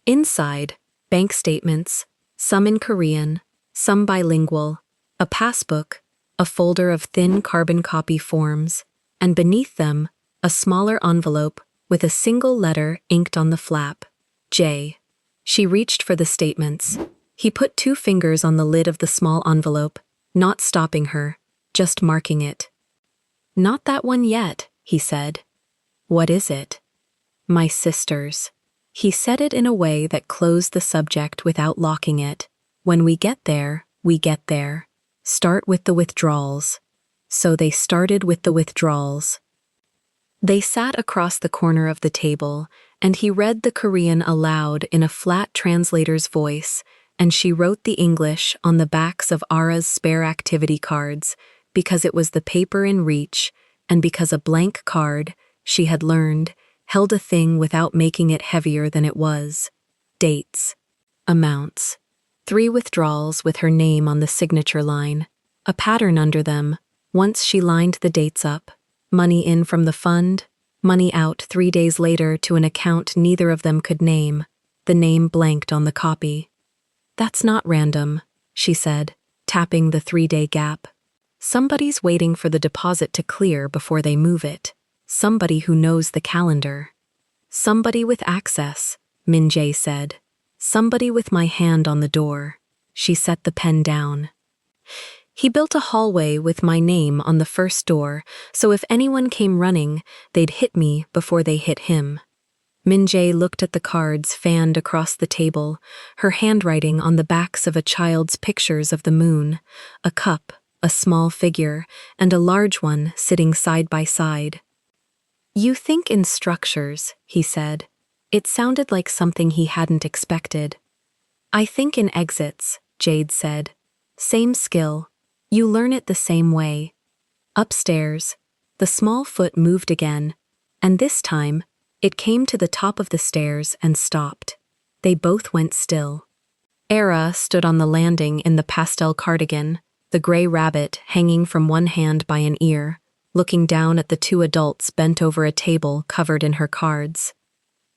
Inside, bank statements, some in Korean, some bilingual, a passbook, a folder of thin carbon copy forms, and beneath them, a smaller envelope with a single letter inked on the flap, J. She reached for the statements. He put 2 fingers on the lid of the small envelope, not stopping her, just marking it. "Not that one yet," he said. "What is it?" "My sister's." He said it in a way that closed the subject without locking it. "When we get there, we get there. Start with the withdrawals." So they started with the withdrawals. They sat across the corner of the table, and he read the Korean aloud in a flat translator's voice, and she wrote the English on the backs of Ara's spare activity cards, because it was the paper in reach, and because a blank card, she had learned, held a thing without making it heavier than it was. Dates. Amounts. 3 withdrawals with her name on the signature line. A pattern under them. Once she lined the dates up. Money in from the fund, money out 3 days later to an account neither of them could name, the name blanked on the copy. "That's not random," she said, tapping the 3-day gap. "Somebody's waiting for the deposit to clear before they move it. Somebody who knows the calendar." "Somebody with access," Min-jae said. "Somebody with my hand on the door." She set the pen down. "He built a hallway with my name on the first door, so if anyone came running, they'd hit me before they hit him." Min-jae looked at the cards fanned across the table, her handwriting on the backs of a child's pictures of the moon, a cup, a small figure, and a large one sitting side by side. "You think in structures," he said. It sounded like something he hadn't expected. "I think in exits," Jade said. "Same skill. You learn it the same way." Upstairs, the small foot moved again, and this time, it came to the top of the stairs and stopped. They both went still. Era stood on the landing in the pastel cardigan, the gray rabbit hanging from one hand by an ear, looking down at the 2 adults bent over a table covered in her cards.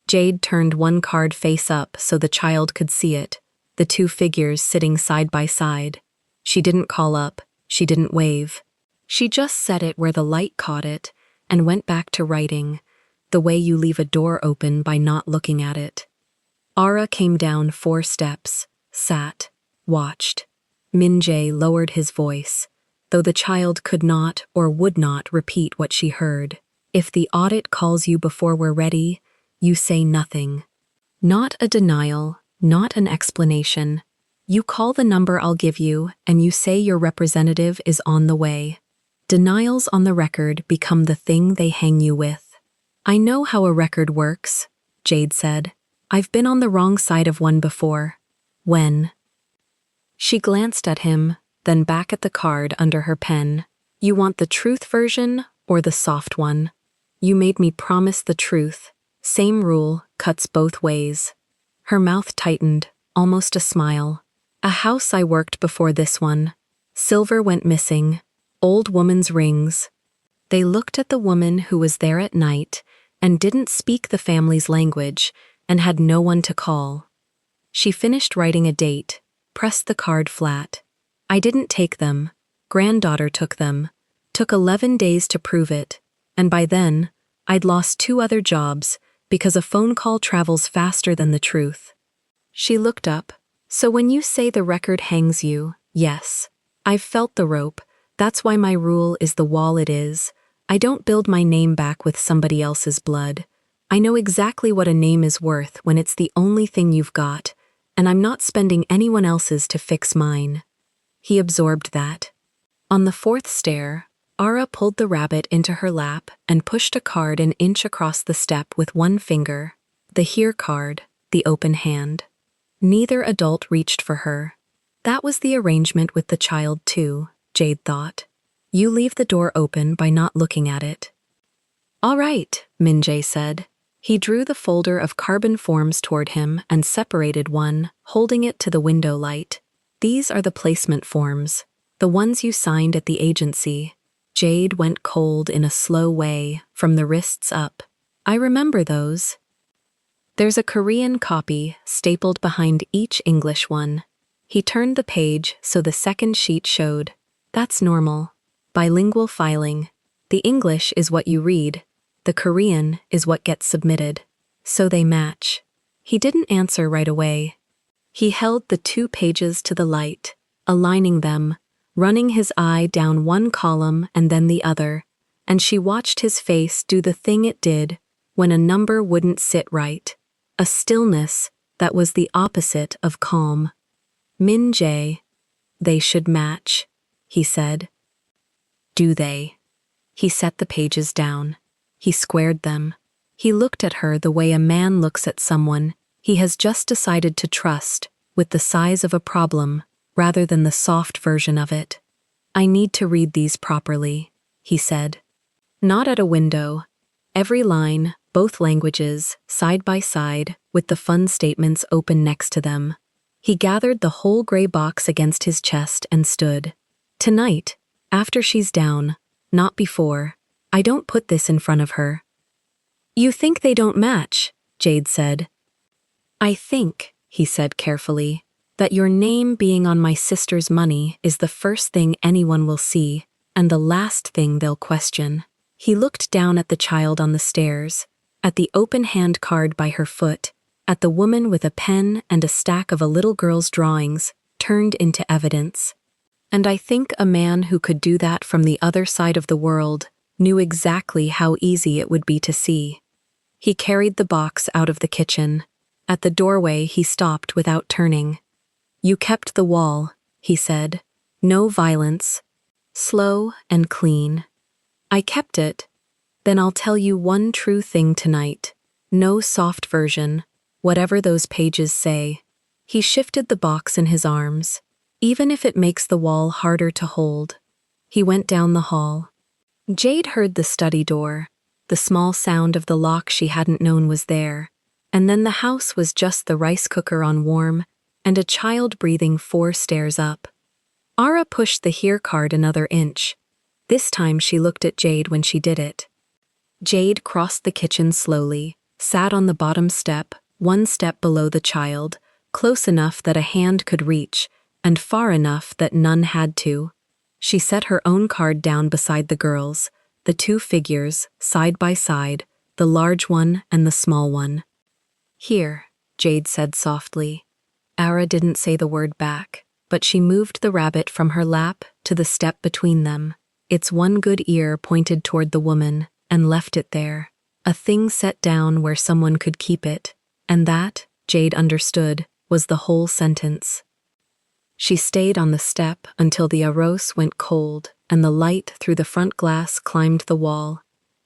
Jade turned one card face up so the child could see it, the 2 figures sitting side by side. She didn't call up, she didn't wave. She just set it where the light caught it and went back to writing, the way you leave a door open by not looking at it. Ara came down 4 steps, sat, watched. Min-jae lowered his voice, though the child could not or would not repeat what she heard. "If the audit calls you before we're ready, you say nothing. Not a denial, not an explanation. You call the number I'll give you, and you say your representative is on the way. Denials on the record become the thing they hang you with." "I know how a record works," Jade said. "I've been on the wrong side of one before." "When?" She glanced at him, then back at the card under her pen. "You want the truth version or the soft one? You made me promise the truth. Same rule, cuts both ways." Her mouth tightened, almost a smile. "A house I worked before this one. Silver went missing. Old woman's rings." They looked at the woman who was there at night and didn't speak the family's language and had no one to call. She finished writing a date, pressed the card flat. "I didn't take them. Granddaughter took them. Took 11 days to prove it. And by then, I'd lost 2 other jobs because a phone call travels faster than the truth." She looked up. "So when you say the record hangs you, yes. I've felt the rope. That's why my rule is the wall it is. I don't build my name back with somebody else's blood. I know exactly what a name is worth when it's the only thing you've got, and I'm not spending anyone else's to fix mine." He absorbed that. On the 4th stair, Ara pulled the rabbit into her lap and pushed a card an inch across the step with one finger, the here card, the open hand. Neither adult reached for her. That was the arrangement with the child too, Jade thought. You leave the door open by not looking at it. "All right," Min-jae said. He drew the folder of carbon forms toward him and separated one, holding it to the window light. "These are the placement forms, the ones you signed at the agency." Jade went cold in a slow way, from the wrists up. I remember those. There's a Korean copy stapled behind each English one. He turned the page so the second sheet showed. That's normal. Bilingual filing. The English is what you read. The Korean is what gets submitted. So they match. He didn't answer right away. He held the 2 pages to the light, aligning them, running his eye down one column and then the other, and she watched his face do the thing it did when a number wouldn't sit right. A stillness that was the opposite of calm. Min Jae, they should match, he said. Do they? He set the pages down. He squared them. He looked at her the way a man looks at someone he has just decided to trust, with the size of a problem, rather than the soft version of it. I need to read these properly, he said. Not at a window. Every line, both languages, side by side, with the fun statements open next to them. He gathered the whole gray box against his chest and stood. Tonight, after she's down, not before, I don't put this in front of her. You think they don't match, Jade said. I think, he said carefully, that your name being on my sister's money is the first thing anyone will see, and the last thing they'll question. He looked down at the child on the stairs, at the open hand card by her foot, at the woman with a pen and a stack of a little girl's drawings, turned into evidence. And I think a man who could do that from the other side of the world knew exactly how easy it would be to see. He carried the box out of the kitchen. At the doorway, he stopped without turning. You kept the wall, he said. No violence. Slow and clean. I kept it. Then I'll tell you one true thing tonight. No soft version, whatever those pages say. He shifted the box in his arms, even if it makes the wall harder to hold. He went down the hall. Jade heard the study door, the small sound of the lock she hadn't known was there, and then the house was just the rice cooker on warm and a child breathing 4 stairs up. Ara pushed the here card another inch. This time she looked at Jade when she did it. Jade crossed the kitchen slowly, sat on the bottom step, 1 step below the child, close enough that a hand could reach, and far enough that none had to. She set her own card down beside the girls, the 2 figures, side by side, the large one and the small one. Here, Jade said softly. Ara didn't say the word back, but she moved the rabbit from her lap to the step between them, its one good ear pointed toward the woman, and left it there, a thing set down where someone could keep it, and that, Jade understood, was the whole sentence. She stayed on the step until the arroz went cold and the light through the front glass climbed the wall,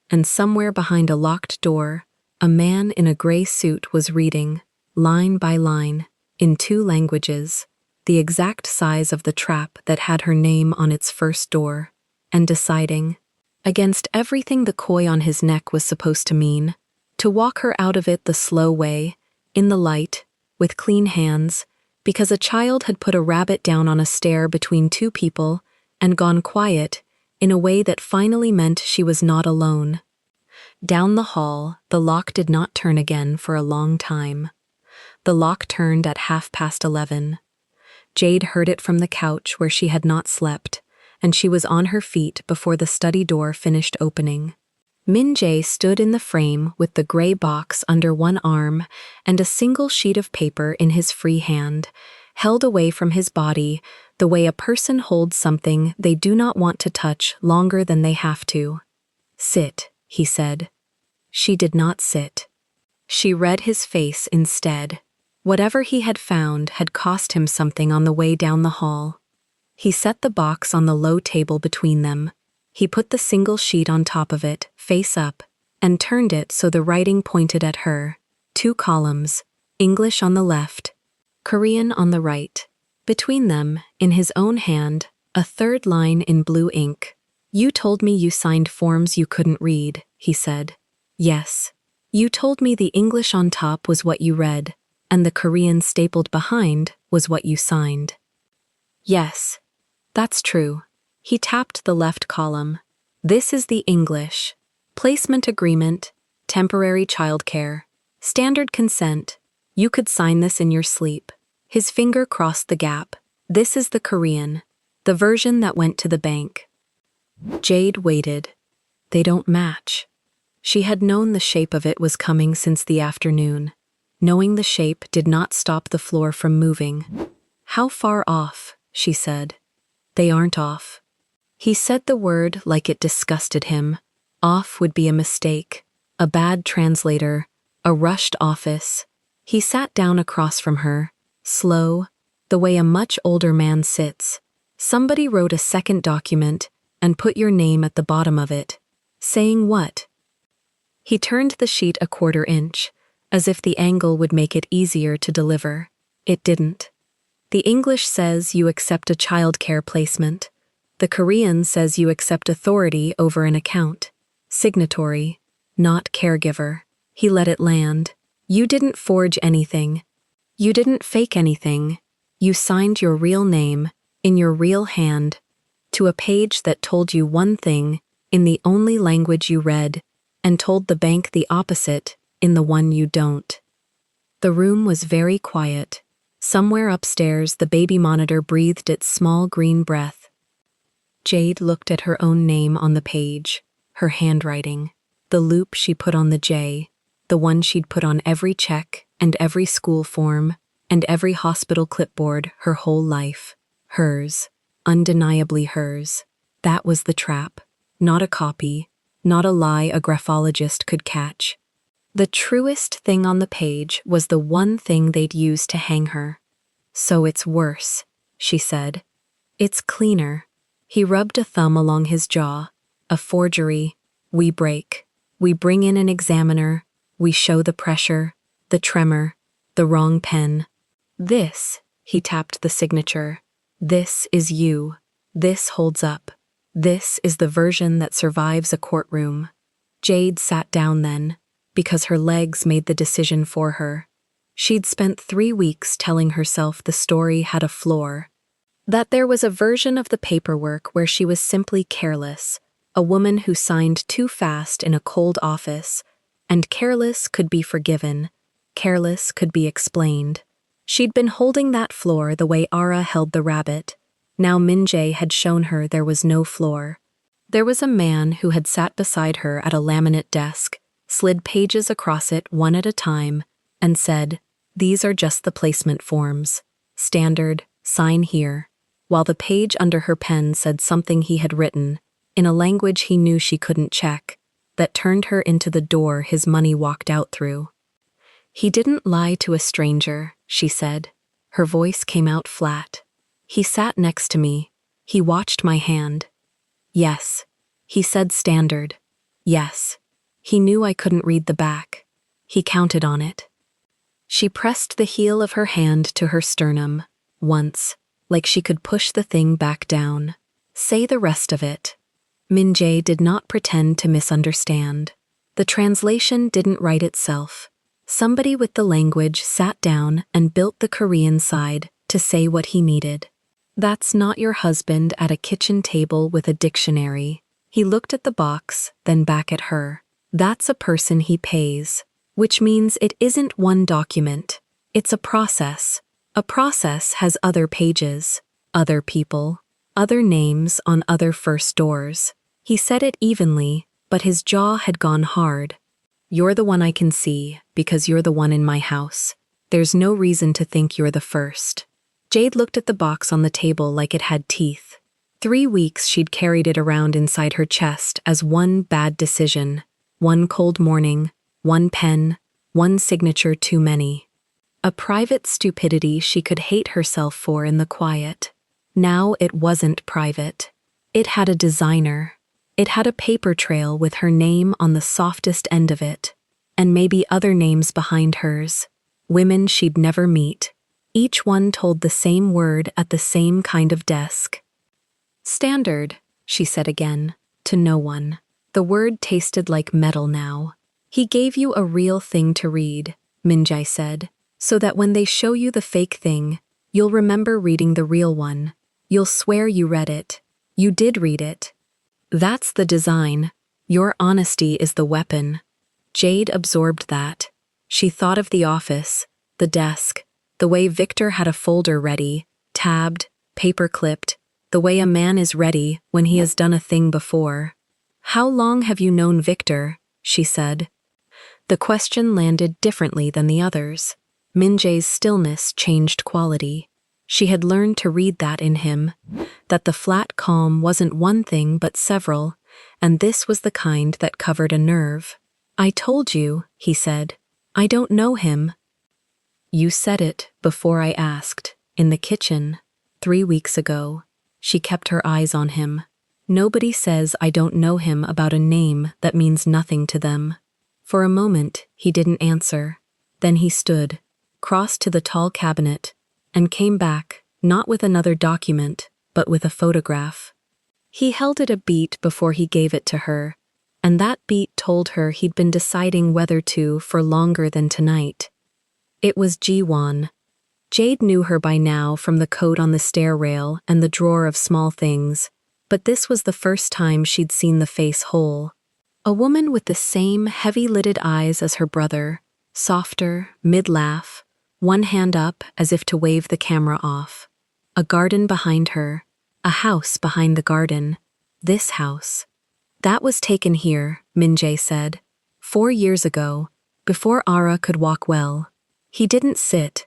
and somewhere behind a locked door, a man in a gray suit was reading, line by line, in 2 languages, the exact size of the trap that had her name on its first door, and deciding, against everything the koi on his neck was supposed to mean, to walk her out of it the slow way, in the light, with clean hands, because a child had put a rabbit down on a stair between 2 people and gone quiet in a way that finally meant she was not alone. Down the hall, the lock did not turn again for a long time. The lock turned at 11:30. Jade heard it from the couch where she had not slept, and she was on her feet before the study door finished opening. Min Jae stood in the frame with the gray box under one arm and a single sheet of paper in his free hand, held away from his body the way a person holds something they do not want to touch longer than they have to. Sit, he said. She did not sit. She read his face instead. Whatever he had found had cost him something on the way down the hall. He set the box on the low table between them. He put the single sheet on top of it, face up, and turned it so the writing pointed at her. 2 columns, English on the left, Korean on the right. Between them, in his own hand, a 3rd line in blue ink. You told me you signed forms you couldn't read, he said. Yes. You told me the English on top was what you read, and the Korean stapled behind was what you signed. Yes. That's true. He tapped the left column. This is the English. Placement agreement, temporary childcare, standard consent. You could sign this in your sleep. His finger crossed the gap. This is the Korean, the version that went to the bank. Jade waited. They don't match. She had known the shape of it was coming since the afternoon. Knowing the shape did not stop the floor from moving. How far off, she said. They aren't off. He said the word like it disgusted him. Off would be a mistake, a bad translator, a rushed office. He sat down across from her, slow, the way a much older man sits. Somebody wrote a second document and put your name at the bottom of it. Saying what? He turned the sheet a quarter inch, as if the angle would make it easier to deliver. It didn't. The English says you accept a childcare placement. The Korean says you accept authority over an account. Signatory, not caregiver. He let it land. You didn't forge anything. You didn't fake anything. You signed your real name, in your real hand, to a page that told you one thing, in the only language you read, and told the bank the opposite, in the one you don't. The room was very quiet. Somewhere upstairs, the baby monitor breathed its small green breath. Jade looked at her own name on the page, her handwriting, the loop she put on the J, the one she'd put on every check and every school form and every hospital clipboard her whole life. Hers, undeniably hers. That was the trap, not a copy, not a lie a graphologist could catch. The truest thing on the page was the one thing they'd use to hang her. So it's worse, she said. It's cleaner. He rubbed a thumb along his jaw. A forgery. We break. We bring in an examiner. We show the pressure, the tremor, the wrong pen. This, he tapped the signature. This is you. This holds up. This is the version that survives a courtroom. Jade sat down then, because her legs made the decision for her. She'd spent 3 weeks telling herself the story had a floor, that there was a version of the paperwork where she was simply careless, a woman who signed too fast in a cold office, and careless could be forgiven, careless could be explained. She'd been holding that floor the way Ara held the rabbit. Now Min-jae had shown her there was no floor. There was a man who had sat beside her at a laminate desk, slid pages across it one at a time, and said, "These are just the placement forms. Standard, sign here," while the page under her pen said something he had written, in a language he knew she couldn't check, that turned her into the door his money walked out through. "He didn't lie to a stranger," she said. Her voice came out flat. "He sat next to me. He watched my hand. Yes." He said standard. "Yes." He knew I couldn't read the back. He counted on it. She pressed the heel of her hand to her sternum, once, like she could push the thing back down. "Say the rest of it." Min-jae did not pretend to misunderstand. The translation didn't write itself. Somebody with the language sat down and built the Korean side to say what he needed. "That's not your husband at a kitchen table with a dictionary." He looked at the box, then back at her. "That's a person he pays, which means it isn't one document. It's a process. A process has other pages, other people, other names on other first doors." He said it evenly, but his jaw had gone hard. "You're the one I can see, because you're the one in my house. There's no reason to think you're the first." Jade looked at the box on the table like it had teeth. 3 weeks she'd carried it around inside her chest as one bad decision, one cold morning, one pen, one signature too many. A private stupidity she could hate herself for in the quiet. Now it wasn't private. It had a designer. It had a paper trail with her name on the softest end of it, and maybe other names behind hers, women she'd never meet. Each one told the same word at the same kind of desk. "Standard," she said again, to no one. The word tasted like metal now. "He gave you a real thing to read," Min-jae said, "so that when they show you the fake thing, you'll remember reading the real one. You'll swear you read it. You did read it." That's the design. Your honesty is the weapon. Jade absorbed that. She thought of the office, the desk, the way Victor had a folder ready, tabbed, paper-clipped, the way a man is ready when he has done a thing before. "How long have you known Victor?" she said. The question landed differently than the others. Min-jae's stillness changed quality. She had learned to read that in him, that the flat calm wasn't one thing but several, and this was the kind that covered a nerve. "I told you," he said. "I don't know him." "You said it before I asked, in the kitchen, 3 weeks ago." She kept her eyes on him. "Nobody says I don't know him about a name that means nothing to them." For a moment, he didn't answer. Then he stood, crossed to the tall cabinet, and came back, not with another document, but with a photograph. He held it a beat before he gave it to her, and that beat told her he'd been deciding whether to for longer than tonight. It was Ji-won. Jade knew her by now from the coat on the stair rail and the drawer of small things, but this was the first time she'd seen the face whole. A woman with the same heavy-lidded eyes as her brother, softer, mid-laugh, one hand up as if to wave the camera off. A garden behind her, a house behind the garden. This house. "That was taken here," Min-jae said. 4 years ago, before Ara could walk well. He didn't sit.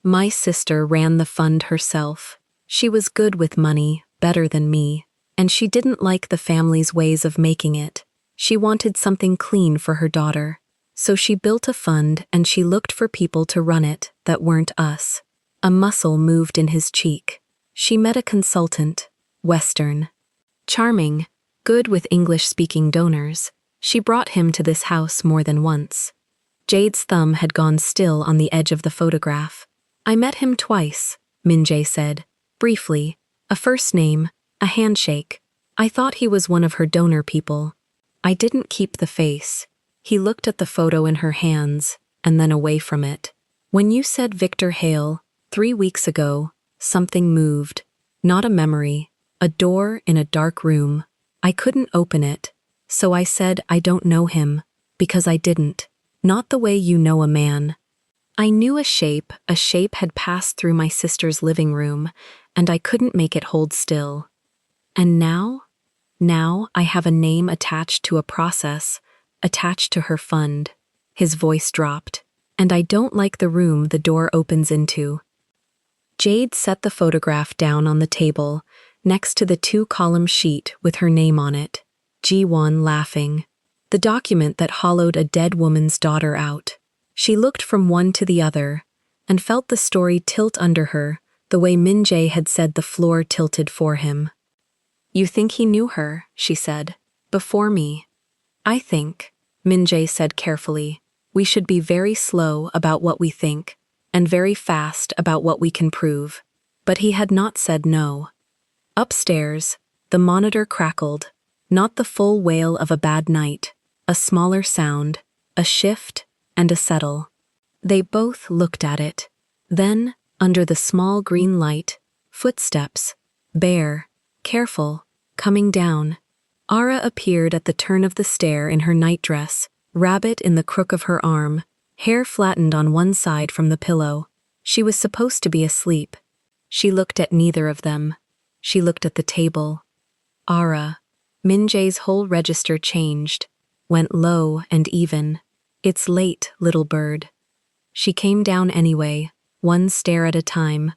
My sister ran the fund herself. She was good with money, better than me, and she didn't like the family's ways of making it. She wanted something clean for her daughter. So she built a fund and she looked for people to run it that weren't us. A muscle moved in his cheek. She met a consultant, Western. Charming, good with English-speaking donors. She brought him to this house more than once. Jade's thumb had gone still on the edge of the photograph. "I met him twice," Min-jae said, briefly. "A first name, a handshake. I thought he was one of her donor people. I didn't keep the face." He looked at the photo in her hands, and then away from it. "When you said Victor Hale, 3 weeks ago, something moved. Not a memory. A door in a dark room. I couldn't open it. So I said I don't know him, because I didn't. Not the way you know a man. I knew a shape had passed through my sister's living room, and I couldn't make it hold still. And now I have a name attached to a process, attached to her fund." His voice dropped. "And I don't like the room the door opens into." Jade set the photograph down on the table, next to the 2-column sheet with her name on it. Ji-won laughing. The document that hollowed a dead woman's daughter out. She looked from one to the other, and felt the story tilt under her, the way Min-jae had said the floor tilted for him. "You think he knew her," she said, "before me." "I think," Min-jae said carefully, "we should be very slow about what we think, and very fast about what we can prove." But he had not said no. Upstairs, the monitor crackled, not the full wail of a bad night, a smaller sound, a shift, and a settle. They both looked at it. Then, under the small green light, footsteps, bare, careful, coming down. Ara appeared at the turn of the stair in her nightdress, rabbit in the crook of her arm, hair flattened on one side from the pillow. She was supposed to be asleep. She looked at neither of them. She looked at the table. Ara. Min-jae's whole register changed, went low and even. "It's late, little bird." She came down anyway, one stare at a time,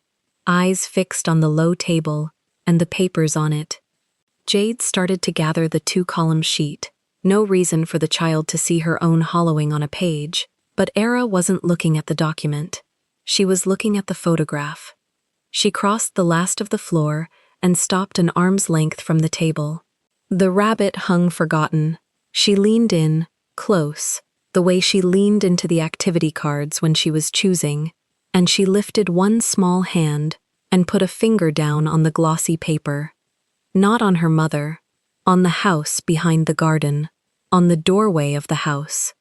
eyes fixed on the low table and the papers on it. Jade started to gather the 2-column sheet. No reason for the child to see her own hollowing on a page, but Ara wasn't looking at the document. She was looking at the photograph. She crossed the last of the floor and stopped an arm's length from the table. The rabbit hung forgotten. She leaned in, close, the way she leaned into the activity cards when she was choosing, and she lifted one small hand and put a finger down on the glossy paper. Not on her mother, on the house behind the garden, on the doorway of the house,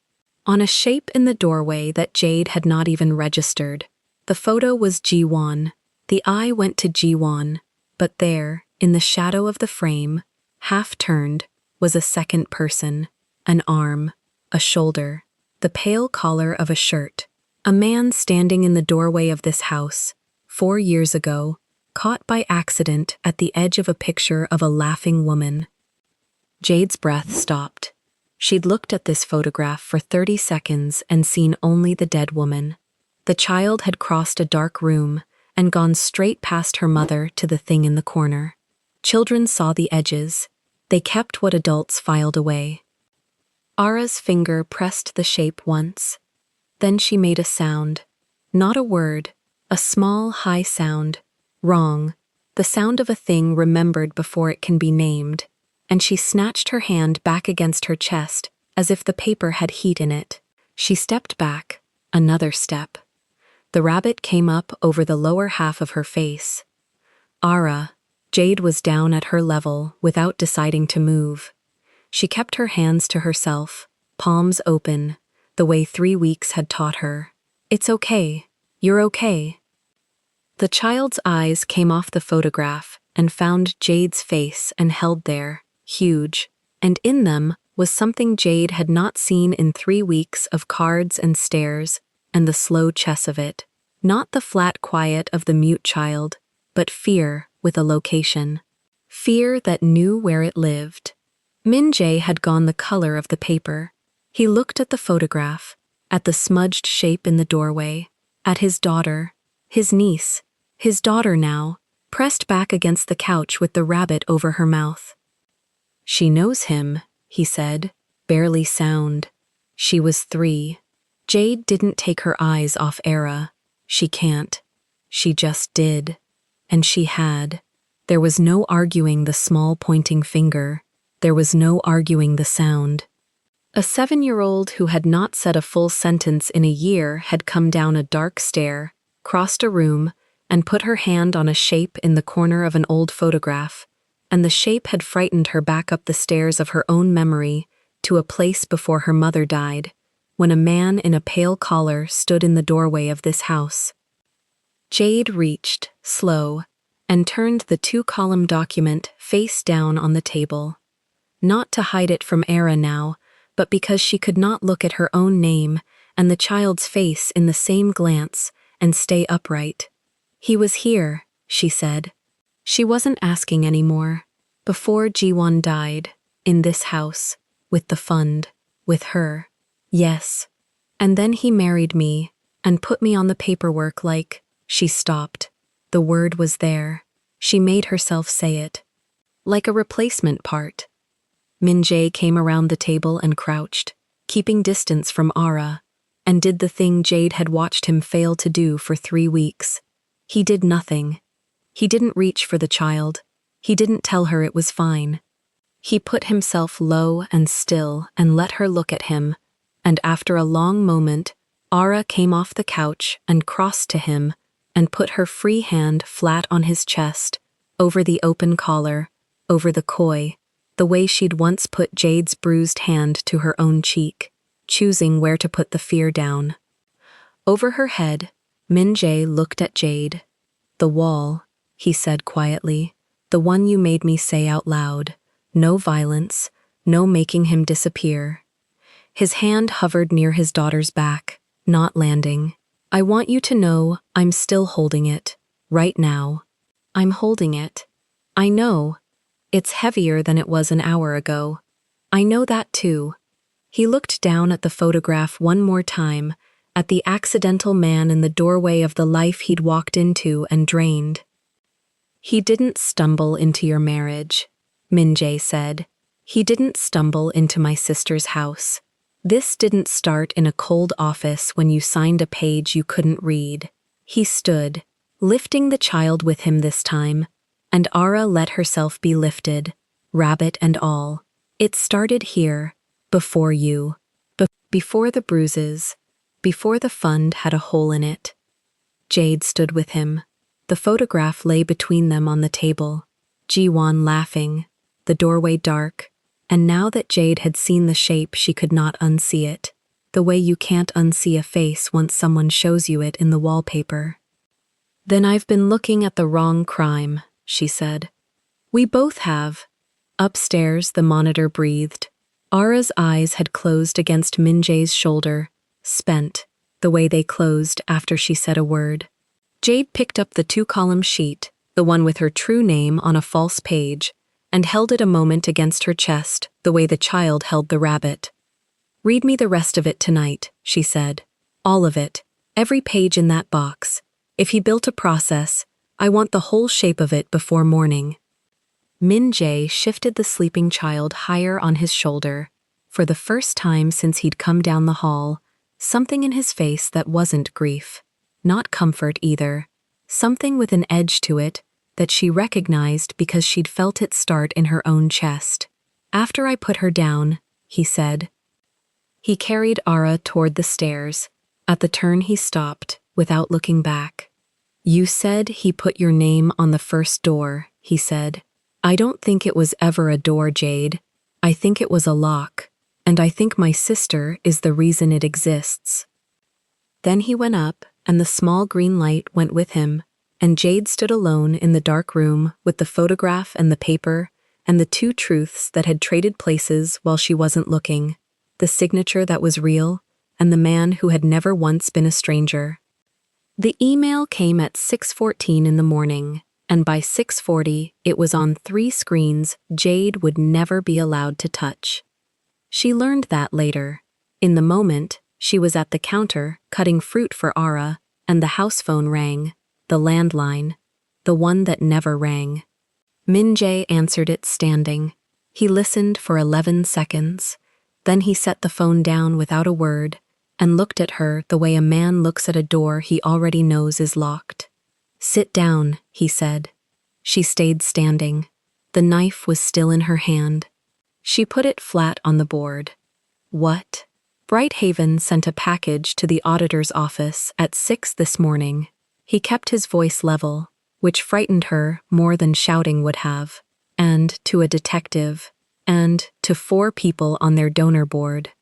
on a shape in the doorway that Jade had not even registered. The photo was Ji-won. The eye went to Ji-won, but there, in the shadow of the frame, Half-turned, was a second person, an arm, a shoulder, the pale collar of a shirt. A man standing in the doorway of this house, 4 years ago, caught by accident at the edge of a picture of a laughing woman. Jade's breath stopped. She'd looked at this photograph for 30 seconds and seen only the dead woman. The child had crossed a dark room and gone straight past her mother to the thing in the corner. Children saw the edges. They kept what adults filed away. Ara's finger pressed the shape once. Then she made a sound. Not a word, a small, high sound. Wrong, the sound of a thing remembered before it can be named, and she snatched her hand back against her chest as if the paper had heat in it. She stepped back, another step. The rabbit came up over the lower half of her face. Ara, Jade was down at her level without deciding to move. She kept her hands to herself, palms open, the way 3 weeks had taught her. It's okay. You're okay. The child's eyes came off the photograph and found Jade's face and held there, huge, and in them was something Jade had not seen in 3 weeks of cards and stares and the slow chess of it. Not the flat quiet of the mute child, but fear with a location. Fear that knew where it lived. Min-jae had gone the color of the paper. He looked at the photograph, at the smudged shape in the doorway, at his daughter, his niece, his daughter now, pressed back against the couch with the rabbit over her mouth. She knows him, he said, barely sound. She was 3. Jade didn't take her eyes off Ara. She can't. She just did. And she had. There was no arguing the small pointing finger. There was no arguing the sound. A 7-year-old who had not said a full sentence in a year had come down a dark stair, crossed a room, and put her hand on a shape in the corner of an old photograph, and the shape had frightened her back up the stairs of her own memory to a place before her mother died, when a man in a pale collar stood in the doorway of this house. Jade reached, slow, and turned the 2-column document face down on the table. Not to hide it from Ara now, but because she could not look at her own name and the child's face in the same glance and stay upright. He was here, she said. She wasn't asking anymore. Before Jiwon died, in this house, with the fund, with her. Yes. And then he married me and put me on the paperwork like. She stopped. The word was there. She made herself say it. Like a replacement part. Min-jae came around the table and crouched, keeping distance from Ara, and did the thing Jade had watched him fail to do for 3 weeks. He did nothing. He didn't reach for the child. He didn't tell her it was fine. He put himself low and still and let her look at him, and after a long moment, Ara came off the couch and crossed to him and put her free hand flat on his chest, over the open collar, over the koi, the way she'd once put Jade's bruised hand to her own cheek, choosing where to put the fear down. Over her head, Min-jae looked at Jade. The wall, he said quietly, the one you made me say out loud. No violence, no making him disappear. His hand hovered near his daughter's back, not landing. I want you to know I'm still holding it, right now. I'm holding it. I know. It's heavier than it was an hour ago. I know that too. He looked down at the photograph one more time, at the accidental man in the doorway of the life he'd walked into and drained. He didn't stumble into your marriage, Min-jae said. He didn't stumble into my sister's house. This didn't start in a cold office when you signed a page you couldn't read. He stood, lifting the child with him this time, and Ara let herself be lifted, rabbit and all. It started here, before you, before the bruises, before the fund had a hole in it. Jade stood with him. The photograph lay between them on the table, Jiwon laughing, the doorway dark, and now that Jade had seen the shape she could not unsee it, the way you can't unsee a face once someone shows you it in the wallpaper. Then I've been looking at the wrong crime, she said. We both have. Upstairs, the monitor breathed. Ara's eyes had closed against Min-jae's shoulder, spent, the way they closed after she said a word. Jade picked up the 2-column sheet, the one with her true name on a false page, and held it a moment against her chest, the way the child held the rabbit. "Read me the rest of it tonight," she said. "All of it. Every page in that box. If he built a process, I want the whole shape of it before morning." Min-jae shifted the sleeping child higher on his shoulder. For the first time since he'd come down the hall, something in his face that wasn't grief. Not comfort either. Something with an edge to it that she recognized because she'd felt it start in her own chest. "After I put her down," he said. He carried Ara toward the stairs. At the turn he stopped, without looking back. "You said he put your name on the first door," he said. "I don't think it was ever a door, Jade. I think it was a lock, and I think my sister is the reason it exists." Then he went up, and the small green light went with him, and Jade stood alone in the dark room with the photograph and the paper and the 2 truths that had traded places while she wasn't looking, the signature that was real, and the man who had never once been a stranger. The email came at 6:14 in the morning, and by 6:40 it was on 3 screens Jade would never be allowed to touch. She learned that later. In the moment, she was at the counter cutting fruit for Ara, and the house phone rang, the landline, the one that never rang. Min-jae answered it standing. He listened for 11 seconds. Then he set the phone down without a word and looked at her the way a man looks at a door he already knows is locked. "Sit down," he said. She stayed standing. The knife was still in her hand. She put it flat on the board. "What?" Brighthaven sent a package to the auditor's office at 6 this morning. He kept his voice level, which frightened her more than shouting would have, and to a detective, and to 4 people on their donor board.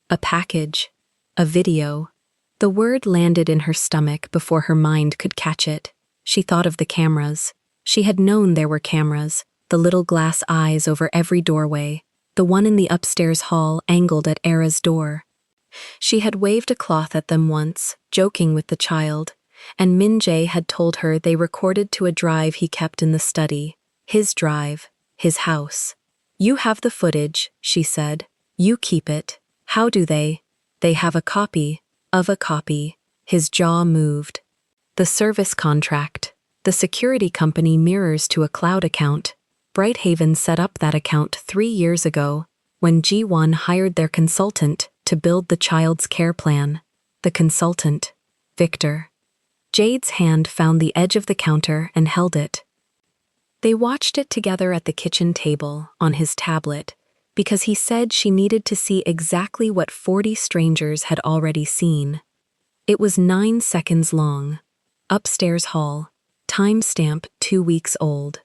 A package. A video. The word landed in her stomach before her mind could catch it. She thought of the cameras. She had known there were cameras, the little glass eyes over every doorway, the one in the upstairs hall angled at Ara's door. She had waved a cloth at them once, joking with the child, and Min-jae had told her they recorded to a drive he kept in the study. His drive, his house. "You have the footage," she said. "You keep it." "How do they?" "They have a copy of a copy." His jaw moved. "The service contract. The security company mirrors to a cloud account. Brighthaven set up that account 3 years ago, when G1 hired their consultant to build the child's care plan. The consultant, Victor." Jade's hand found the edge of the counter and held it. They watched it together at the kitchen table, on his tablet, because he said she needed to see exactly what 40 strangers had already seen. It was 9 seconds long. Upstairs hall. Timestamp 2 weeks old.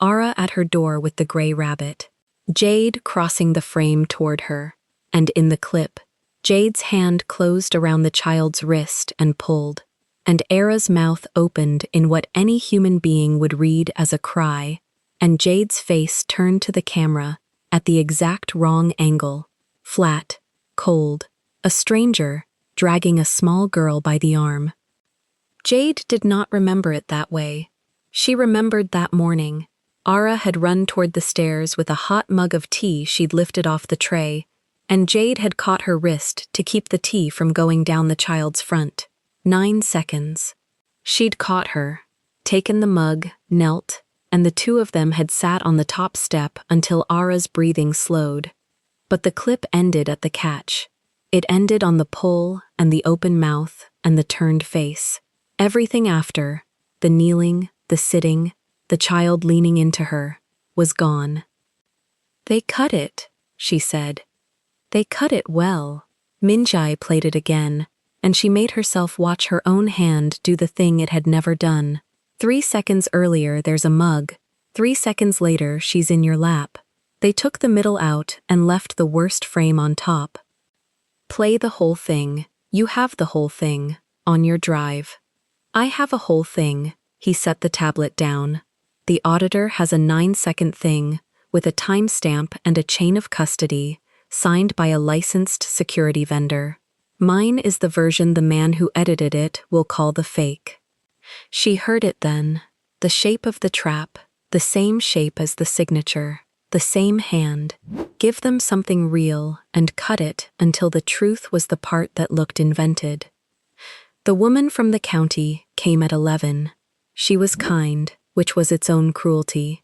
Ara at her door with the gray rabbit. Jade crossing the frame toward her. And in the clip, Jade's hand closed around the child's wrist and pulled, and Ara's mouth opened in what any human being would read as a cry, and Jade's face turned to the camera at the exact wrong angle, flat, cold, a stranger dragging a small girl by the arm. Jade did not remember it that way. She remembered that morning. Ara had run toward the stairs with a hot mug of tea she'd lifted off the tray, and Jade had caught her wrist to keep the tea from going down the child's front. 9 seconds. She'd caught her, taken the mug, knelt, and the 2 of them had sat on the top step until Ara's breathing slowed. But the clip ended at the catch. It ended on the pull and the open mouth and the turned face. Everything after, the kneeling, the sitting, the child leaning into her, was gone. "They cut it," she said. "They cut it well." Min-jae played it again, and she made herself watch her own hand do the thing it had never done. 3 seconds earlier there's a mug. 3 seconds later she's in your lap. They took the middle out and left the worst frame on top. Play the whole thing. You have the whole thing. On your drive. I have a whole thing. He set the tablet down. The auditor has a 9-second thing, with a timestamp and a chain of custody, signed by a licensed security vendor. Mine is the version the man who edited it will call the fake. She heard it then. The shape of the trap, the same shape as the signature, the same hand. Give them something real and cut it until the truth was the part that looked invented. The woman from the county came at 11. She was kind, which was its own cruelty.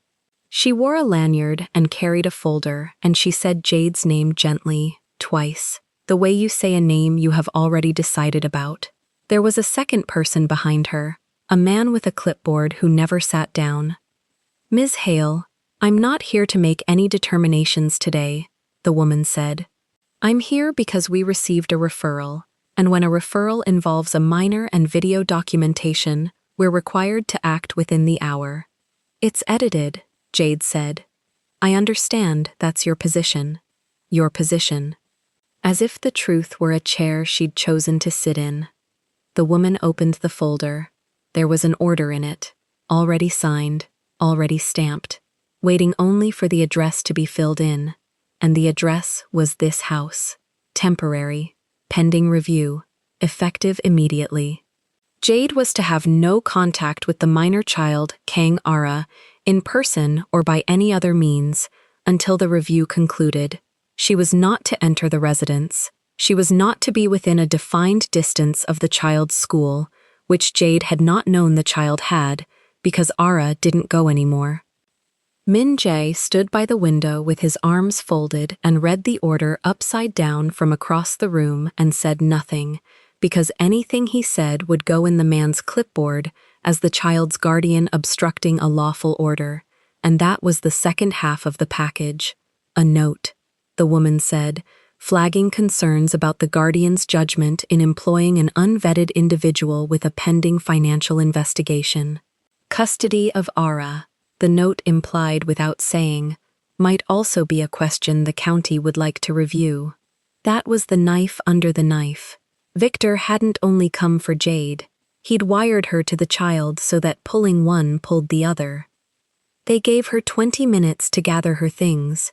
She wore a lanyard and carried a folder, and she said Jade's name gently, twice, the way you say a name you have already decided about. There was a second person behind her, a man with a clipboard who never sat down. "Ms. Hale, I'm not here to make any determinations today," the woman said. "I'm here because we received a referral, and when a referral involves a minor and video documentation, we're required to act within the hour." "It's edited," Jade said. "I understand that's your position." Your position. As if the truth were a chair she'd chosen to sit in. The woman opened the folder. There was an order in it, already signed, already stamped, waiting only for the address to be filled in. And the address was this house. Temporary, pending review, effective immediately. Jade was to have no contact with the minor child, Kang Ara, in person or by any other means, until the review concluded. She was not to enter the residence. She was not to be within a defined distance of the child's school, which Jade had not known the child had, because Ara didn't go anymore. Min Jae stood by the window with his arms folded and read the order upside down from across the room and said nothing, because anything he said would go in the man's clipboard as the child's guardian obstructing a lawful order, and that was the second half of the package. "A note," the woman said, flagging concerns about the guardian's judgment in employing an unvetted individual with a pending financial investigation. Custody of Ara, the note implied without saying, might also be a question the county would like to review. That was the knife under the knife. Victor hadn't only come for Jade. He'd wired her to the child so that pulling one pulled the other. They gave her 20 minutes to gather her things.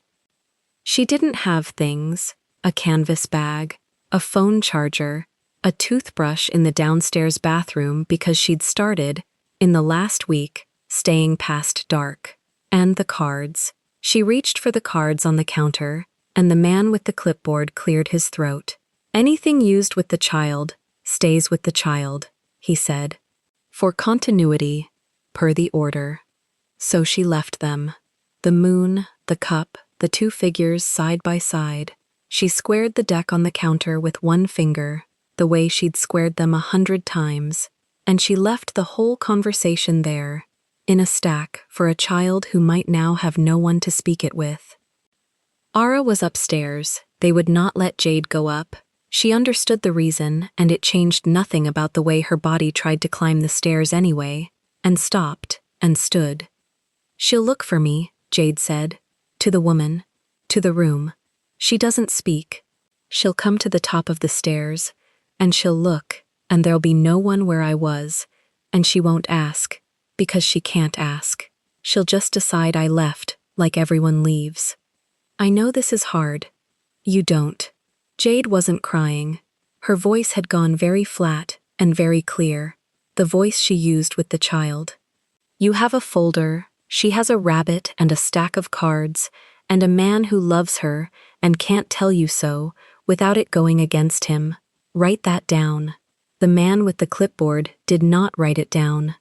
She didn't have things. A canvas bag, a phone charger, a toothbrush in the downstairs bathroom because she'd started, in the last week, staying past dark. And the cards. She reached for the cards on the counter, and the man with the clipboard cleared his throat. "Anything used with the child stays with the child," he said. "For continuity, per the order." So she left them. The moon, the cup, the two figures side by side. She squared the deck on the counter with one finger, the way she'd squared them 100 times, and she left the whole conversation there, in a stack for a child who might now have no one to speak it with. Ara was upstairs. They would not let Jade go up. She understood the reason, and it changed nothing about the way her body tried to climb the stairs anyway, and stopped, and stood. "She'll look for me," Jade said, to the woman, to the room. "She doesn't speak. She'll come to the top of the stairs, and she'll look, and there'll be no one where I was, and she won't ask, because she can't ask. She'll just decide I left, like everyone leaves. I know this is hard. You don't." Jade wasn't crying. Her voice had gone very flat and very clear, the voice she used with the child. "You have a folder, she has a rabbit and a stack of cards, and a man who loves her and can't tell you so without it going against him. Write that down." The man with the clipboard did not write it down.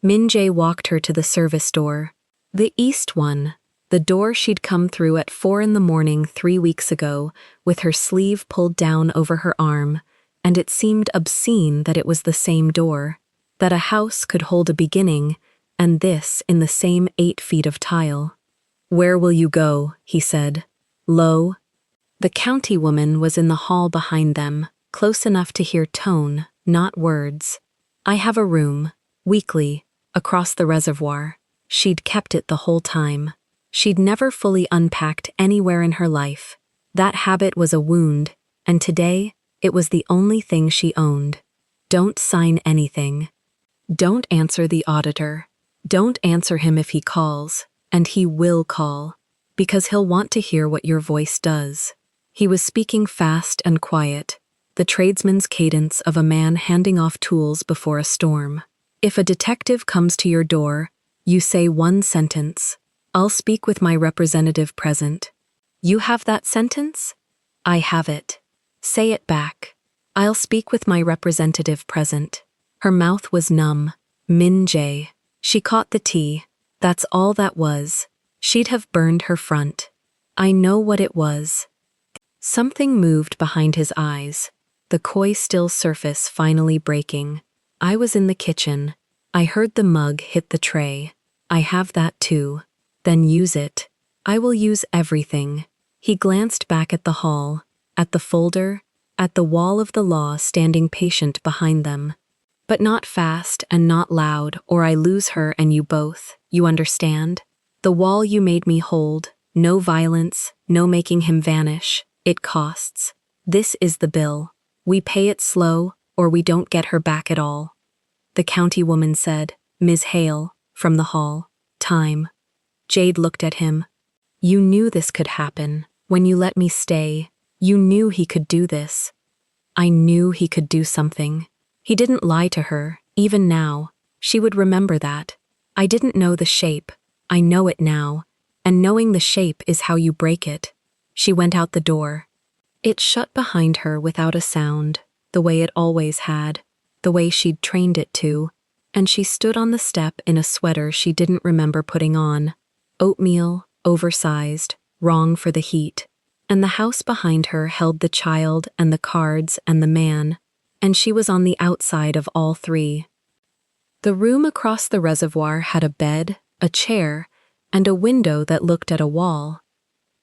Min Jae walked her to the service door. The east one, the door she'd come through at 4 a.m. 3 weeks ago, with her sleeve pulled down over her arm, and it seemed obscene that it was the same door, that a house could hold a beginning, and this in the same 8 feet of tile. "Where will you go?" he said. Low. The county woman was in the hall behind them, close enough to hear tone, not words. "I have a room, weekly, across the reservoir." She'd kept it the whole time. She'd never fully unpacked anywhere in her life. That habit was a wound, and today, it was the only thing she owned. Don't sign anything. Don't answer the auditor. Don't answer him if he calls, and he will call. because he'll want to hear what your voice does. He was speaking fast and quiet, the tradesman's cadence of a man handing off tools before a storm. If a detective comes to your door, you say one sentence. I'll speak with my representative present. You have that sentence? I have it. Say it back. I'll speak with my representative present. Her mouth was numb. Min Jae. She caught the tea. That's all that was. She'd have burned her front. I know what it was. Something moved behind his eyes, the coy still surface finally breaking. I was in the kitchen. I heard the mug hit the tray. I have that too. Then use it. I will use everything. He glanced back at the hall, at the folder, at the wall of the law standing patient behind them. But not fast and not loud, or I lose her and you both, you understand? The wall you made me hold, no violence, no making him vanish. It costs. This is the bill. We pay it slow, or we don't get her back at all. The county woman said, Ms. Hale, from the hall. Time. Jade looked at him. You knew this could happen. When you let me stay, you knew he could do this. I knew he could do something. He didn't lie to her, even now. She would remember that. I didn't know the shape. I know it now. And knowing the shape is how you break it. She went out the door. It shut behind her without a sound, the way it always had, the way she'd trained it to, and she stood on the step in a sweater she didn't remember putting on. Oatmeal, oversized, wrong for the heat. And the house behind her held the child and the cards and the man, and she was on the outside of all three. The room across the reservoir had a bed, a chair, and a window that looked at a wall.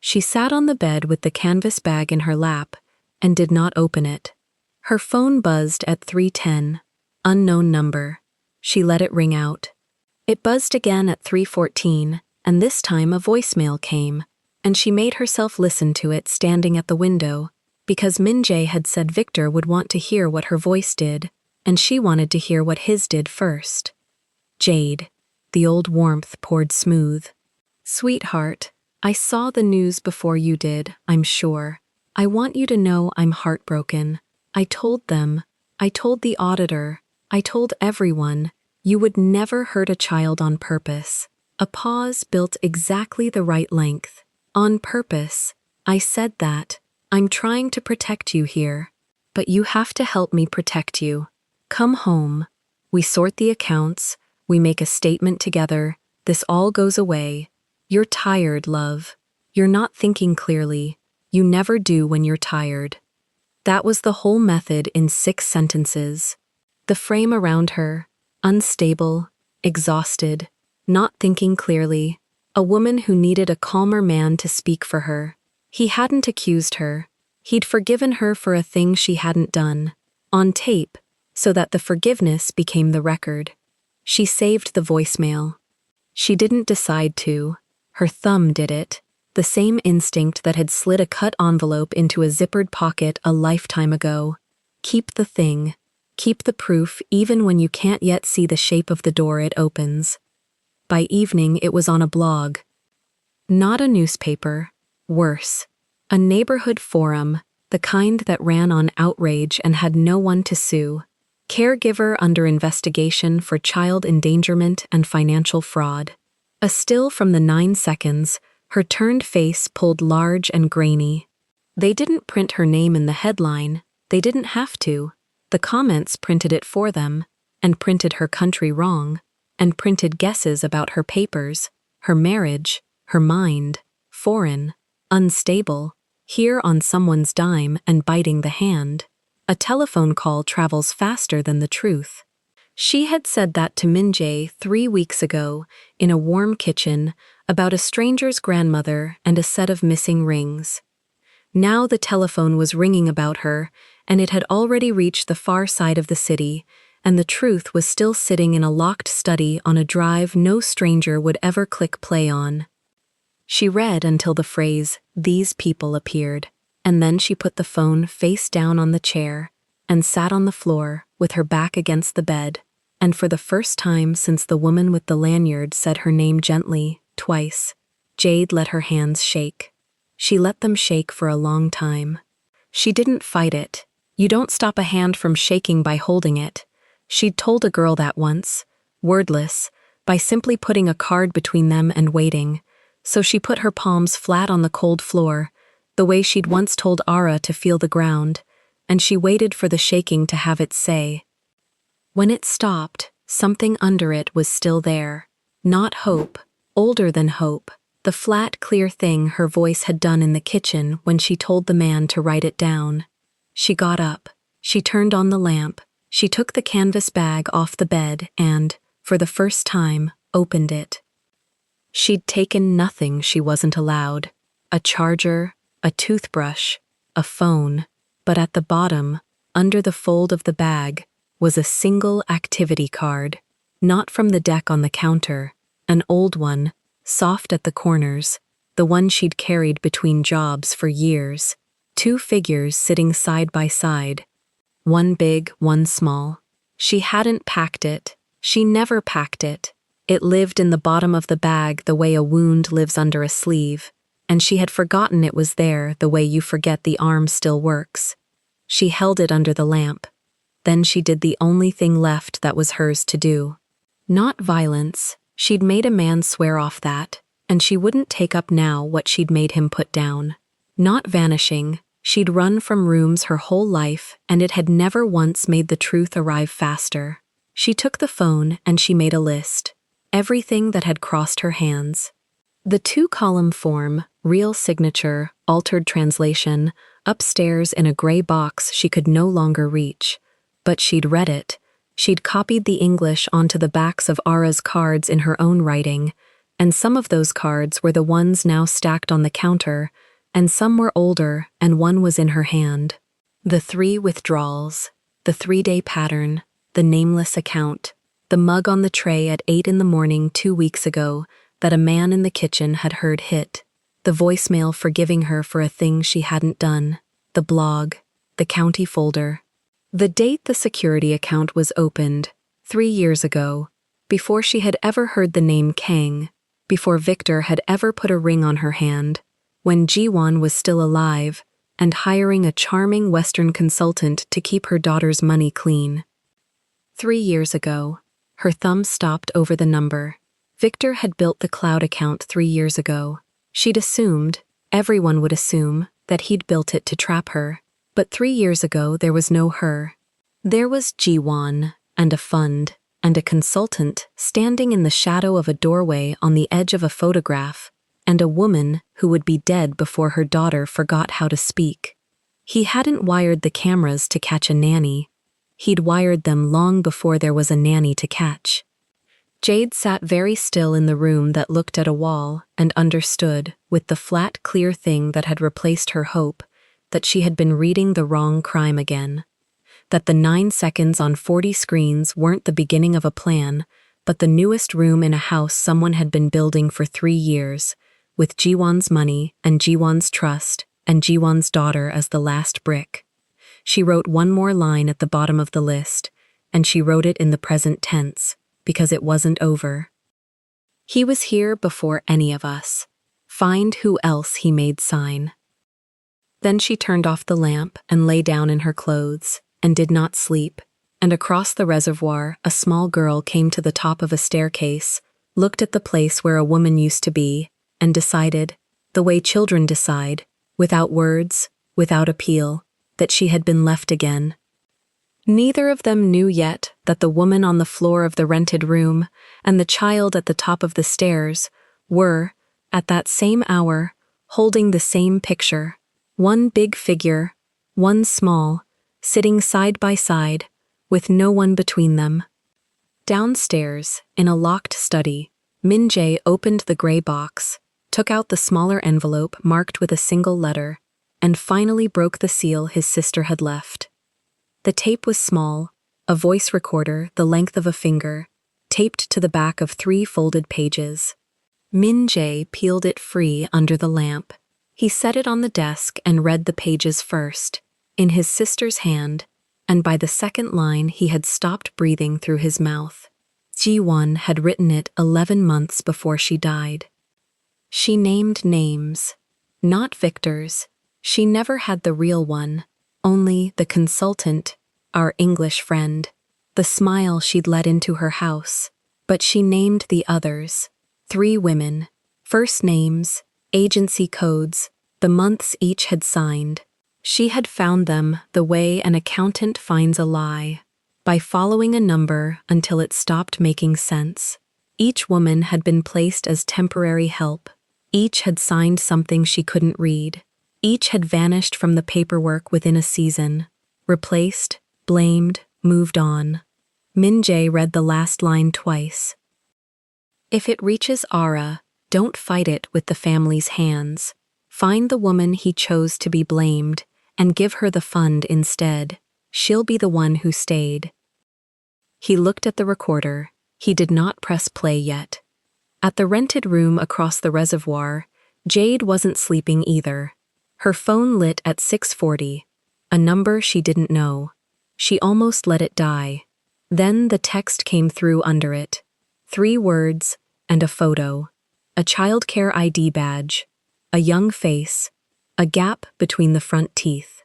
She sat on the bed with the canvas bag in her lap and did not open it. Her phone buzzed at 3:10, unknown number. She let it ring out. It buzzed again at 3:14, and this time a voicemail came, and she made herself listen to it standing at the window, because Min Jae had said Victor would want to hear what her voice did, and she wanted to hear what his did first. Jade. The old warmth poured smooth. Sweetheart, I saw the news before you did, I'm sure. I want you to know I'm heartbroken. I told them. I told the auditor. I told everyone. You would never hurt a child on purpose. A pause built exactly the right length. On purpose. I said that. I'm trying to protect you here. But you have to help me protect you. Come home. We sort the accounts. We make a statement together. This all goes away. You're tired, love. You're not thinking clearly. You never do when you're tired. That was the whole method in 6 sentences. The frame around her, unstable, exhausted, not thinking clearly, a woman who needed a calmer man to speak for her. He hadn't accused her. He'd forgiven her for a thing she hadn't done, on tape, so that the forgiveness became the record. She saved the voicemail. She didn't decide to. Her thumb did it, the same instinct that had slid a cut envelope into a zippered pocket a lifetime ago. Keep the thing. Keep the proof even when you can't yet see the shape of the door it opens. By evening, it was on a blog. Not a newspaper. Worse. A neighborhood forum, the kind that ran on outrage and had no one to sue. Caregiver under investigation for child endangerment and financial fraud. A still from the 9 seconds, her turned face pulled large and grainy. They didn't print her name in the headline. They didn't have to. The comments printed it for them, and printed her country wrong, and printed guesses about her papers, her marriage, her mind, foreign, unstable, here on someone's dime and biting the hand. A telephone call travels faster than the truth. She had said that to Min Jae 3 weeks ago, in a warm kitchen, about a stranger's grandmother and a set of missing rings. Now the telephone was ringing about her, and it had already reached the far side of the city, and the truth was still sitting in a locked study on a drive no stranger would ever click play on. She read until the phrase, "these people," appeared, and then she put the phone face down on the chair and sat on the floor with her back against the bed, and for the first time since the woman with the lanyard said her name gently, twice, Jade let her hands shake. She let them shake for a long time. She didn't fight it. You don't stop a hand from shaking by holding it. She'd told a girl that once, wordless, by simply putting a card between them and waiting. So she put her palms flat on the cold floor, the way she'd once told Ara to feel the ground, and she waited for the shaking to have its say. When it stopped, something under it was still there. Not hope, older than hope. The flat, clear thing her voice had done in the kitchen when she told the man to write it down. She got up. She turned on the lamp. She took the canvas bag off the bed and, for the first time, opened it. She'd taken nothing she wasn't allowed. A charger, a toothbrush, a phone, but at the bottom, under the fold of the bag, was a single activity card. Not from the deck on the counter, an old one, soft at the corners, the one she'd carried between jobs for years. 2 figures sitting side by side. One big, one small. She hadn't packed it. She never packed it. It lived in the bottom of the bag the way a wound lives under a sleeve, and she had forgotten it was there the way you forget the arm still works. She held it under the lamp. Then she did the only thing left that was hers to do. Not violence. She'd made a man swear off that, and she wouldn't take up now what she'd made him put down. Not vanishing. She'd run from rooms her whole life, and it had never once made the truth arrive faster. She took the phone and she made a list. Everything that had crossed her hands. The 2-column form, real signature, altered translation, upstairs in a gray box she could no longer reach. But she'd read it. She'd copied the English onto the backs of Ara's cards in her own writing, and some of those cards were the ones now stacked on the counter, and some were older, and one was in her hand. The 3 withdrawals, the 3-day pattern, the nameless account, the mug on the tray at 8 in the morning 2 weeks ago that a man in the kitchen had heard hit, the voicemail forgiving her for a thing she hadn't done, the blog, the county folder. The date the security account was opened, 3 years ago, before she had ever heard the name Kang, before Victor had ever put a ring on her hand, when Jiwon was still alive and hiring a charming Western consultant to keep her daughter's money clean. 3 years ago, her thumb stopped over the number. Victor had built the cloud account 3 years ago. She'd assumed, everyone would assume, that he'd built it to trap her. But 3 years ago there was no her. There was Jiwon, and a fund, and a consultant standing in the shadow of a doorway on the edge of a photograph, and a woman who would be dead before her daughter forgot how to speak. He hadn't wired the cameras to catch a nanny. He'd wired them long before there was a nanny to catch. Jade sat very still in the room that looked at a wall and understood, with the flat, clear thing that had replaced her hope, that she had been reading the wrong crime again. That the 9 seconds on 40 screens weren't the beginning of a plan, but the newest room in a house someone had been building for 3 years, with Jiwon's money and Jiwon's trust and Jiwon's daughter as the last brick. She wrote one more line at the bottom of the list, and she wrote it in the present tense, because it wasn't over. He was here before any of us. Find who else he made sign. Then she turned off the lamp and lay down in her clothes, and did not sleep, and across the reservoir a small girl came to the top of a staircase, looked at the place where a woman used to be, and decided, the way children decide, without words, without appeal, that she had been left again. Neither of them knew yet that the woman on the floor of the rented room and the child at the top of the stairs were, at that same hour, holding the same picture, one big figure, one small, sitting side by side, with no one between them. Downstairs, in a locked study, Min-jae opened the gray box, took out the smaller envelope marked with a single letter, and finally broke the seal his sister had left. The tape was small, a voice recorder the length of a finger, taped to the back of 3 folded pages. Min-jae peeled it free under the lamp. He set it on the desk and read the pages first, in his sister's hand, and by the second line he had stopped breathing through his mouth. Ji-won had written it 11 months before she died. She named names. Not Victor's. She never had the real one, only the consultant, our English friend, the smile she'd let into her house. But she named the others. 3 women. First names, agency codes, the months each had signed. She had found them the way an accountant finds a lie, by following a number until it stopped making sense. Each woman had been placed as temporary help. Each had signed something she couldn't read. Each had vanished from the paperwork within a season. Replaced, blamed, moved on. Min-jae read the last line twice. If it reaches Ara, don't fight it with the family's hands. Find the woman he chose to be blamed, and give her the fund instead. She'll be the one who stayed. He looked at the recorder. He did not press play yet. At the rented room across the reservoir, Jade wasn't sleeping either. Her phone lit at 6:40, a number she didn't know. She almost let it die. Then the text came through under it. 3 words and a photo. A childcare ID badge. A young face. A gap between the front teeth.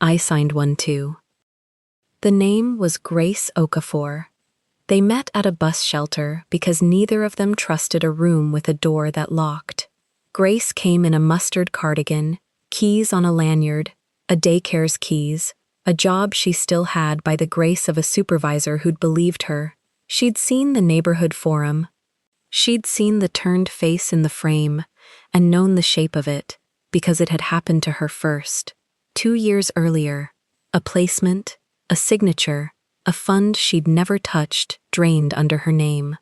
I signed one too. The name was Grace Okafor. They met at a bus shelter because neither of them trusted a room with a door that locked. Grace came in a mustard cardigan, keys on a lanyard, a daycare's keys, a job she still had by the grace of a supervisor who'd believed her. She'd seen the neighborhood forum. She'd seen the turned face in the frame and known the shape of it because it had happened to her first. 2 years earlier, a placement, a signature, a fund she'd never touched drained under her name.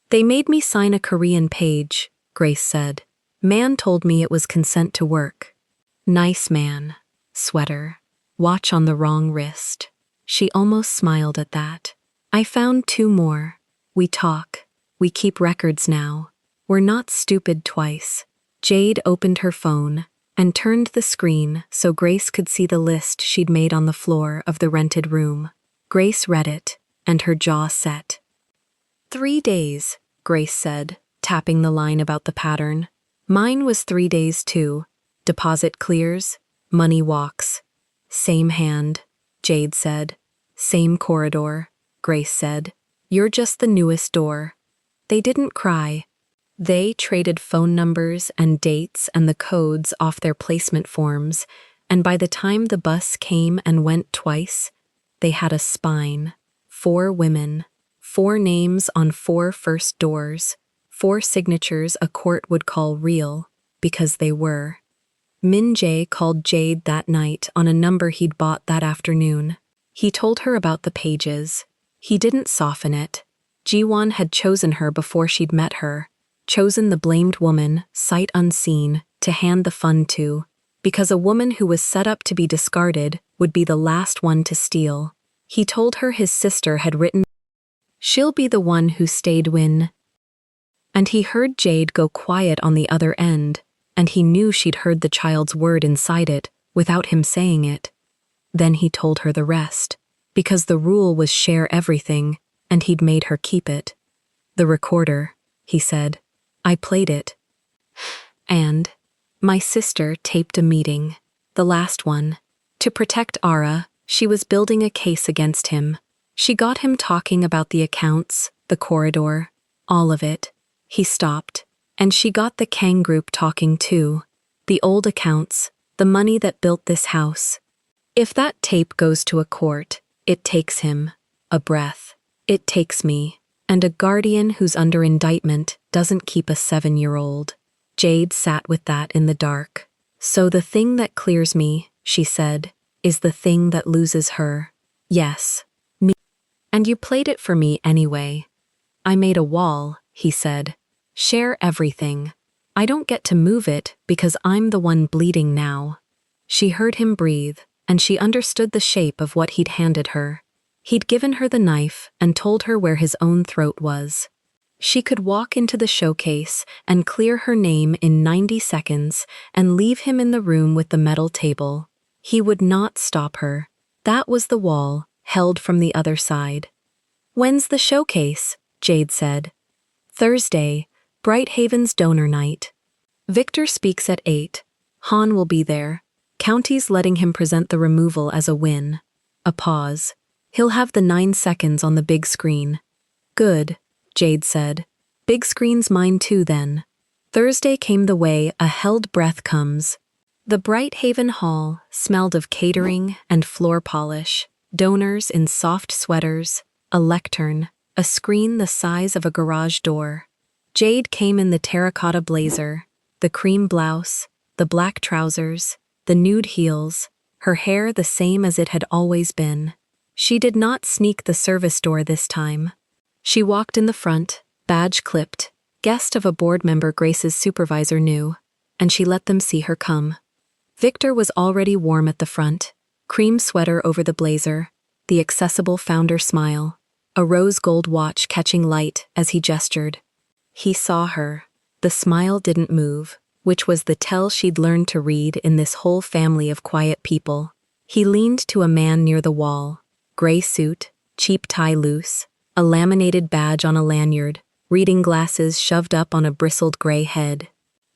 They made me sign a Korean page, Grace said. Man told me it was consent to work. Nice man. Sweater. Watch on the wrong wrist. She almost smiled at that. I found 2 more. We talk. We keep records now. We're not stupid twice. Jade opened her phone and turned the screen so Grace could see the list she'd made on the floor of the rented room. Grace read it, and her jaw set. 3 days, Grace said, tapping the line about the pattern. Mine was 3 days too. Deposit clears, money walks. Same hand, Jade said. Same corridor, Grace said. You're just the newest door. They didn't cry. They traded phone numbers and dates and the codes off their placement forms, and by the time the bus came and went twice, they had a spine. 4 women, 4 names on 4 first doors, 4 signatures a court would call real, because they were. Min-jae called Jade that night on a number he'd bought that afternoon. He told her about the pages. He didn't soften it. Jiwon had chosen her before she'd met her, chosen the blamed woman, sight unseen, to hand the fund to, because a woman who was set up to be discarded would be the last one to steal. He told her his sister had written, "She'll be the one who stayed when." And he heard Jade go quiet on the other end, and he knew she'd heard the child's word inside it, without him saying it. Then he told her the rest, because the rule was share everything, and he'd made her keep it. The recorder, he said. I played it. And my sister taped a meeting, the last one. To protect Ara, she was building a case against him. She got him talking about the accounts, the corridor, all of it. He stopped, and she got the Kang group talking too. The old accounts, the money that built this house. If that tape goes to a court, it takes him. A breath. It takes me. And a guardian who's under indictment doesn't keep a 7-year-old. Jade sat with that in the dark. So the thing that clears me, she said, is the thing that loses her. Yes, me. And you played it for me anyway. I made a wall, he said. Share everything. I don't get to move it because I'm the one bleeding now. She heard him breathe, and she understood the shape of what he'd handed her. He'd given her the knife and told her where his own throat was. She could walk into the showcase and clear her name in 90 seconds and leave him in the room with the metal table. He would not stop her. That was the wall, held from the other side. When's the showcase? Jade said. Thursday, Brighthaven's donor night. Victor speaks at 8. Han will be there. County's letting him present the removal as a win. A pause. He'll have the 9 seconds on the big screen. Good, Jade said. Big screen's mine too then. Thursday came the way a held breath comes. The Brighthaven Hall smelled of catering and floor polish, donors in soft sweaters, a lectern, a screen the size of a garage door. Jade came in the terracotta blazer, the cream blouse, the black trousers, the nude heels, her hair the same as it had always been. She did not sneak the service door this time. She walked in the front, badge clipped, guest of a board member Grace's supervisor knew, and she let them see her come. Victor was already warm at the front, cream sweater over the blazer, the accessible founder smile, a rose gold watch catching light as he gestured. He saw her. The smile didn't move, which was the tell she'd learned to read in this whole family of quiet people. He leaned to a man near the wall, gray suit, cheap tie loose, a laminated badge on a lanyard, reading glasses shoved up on a bristled gray head.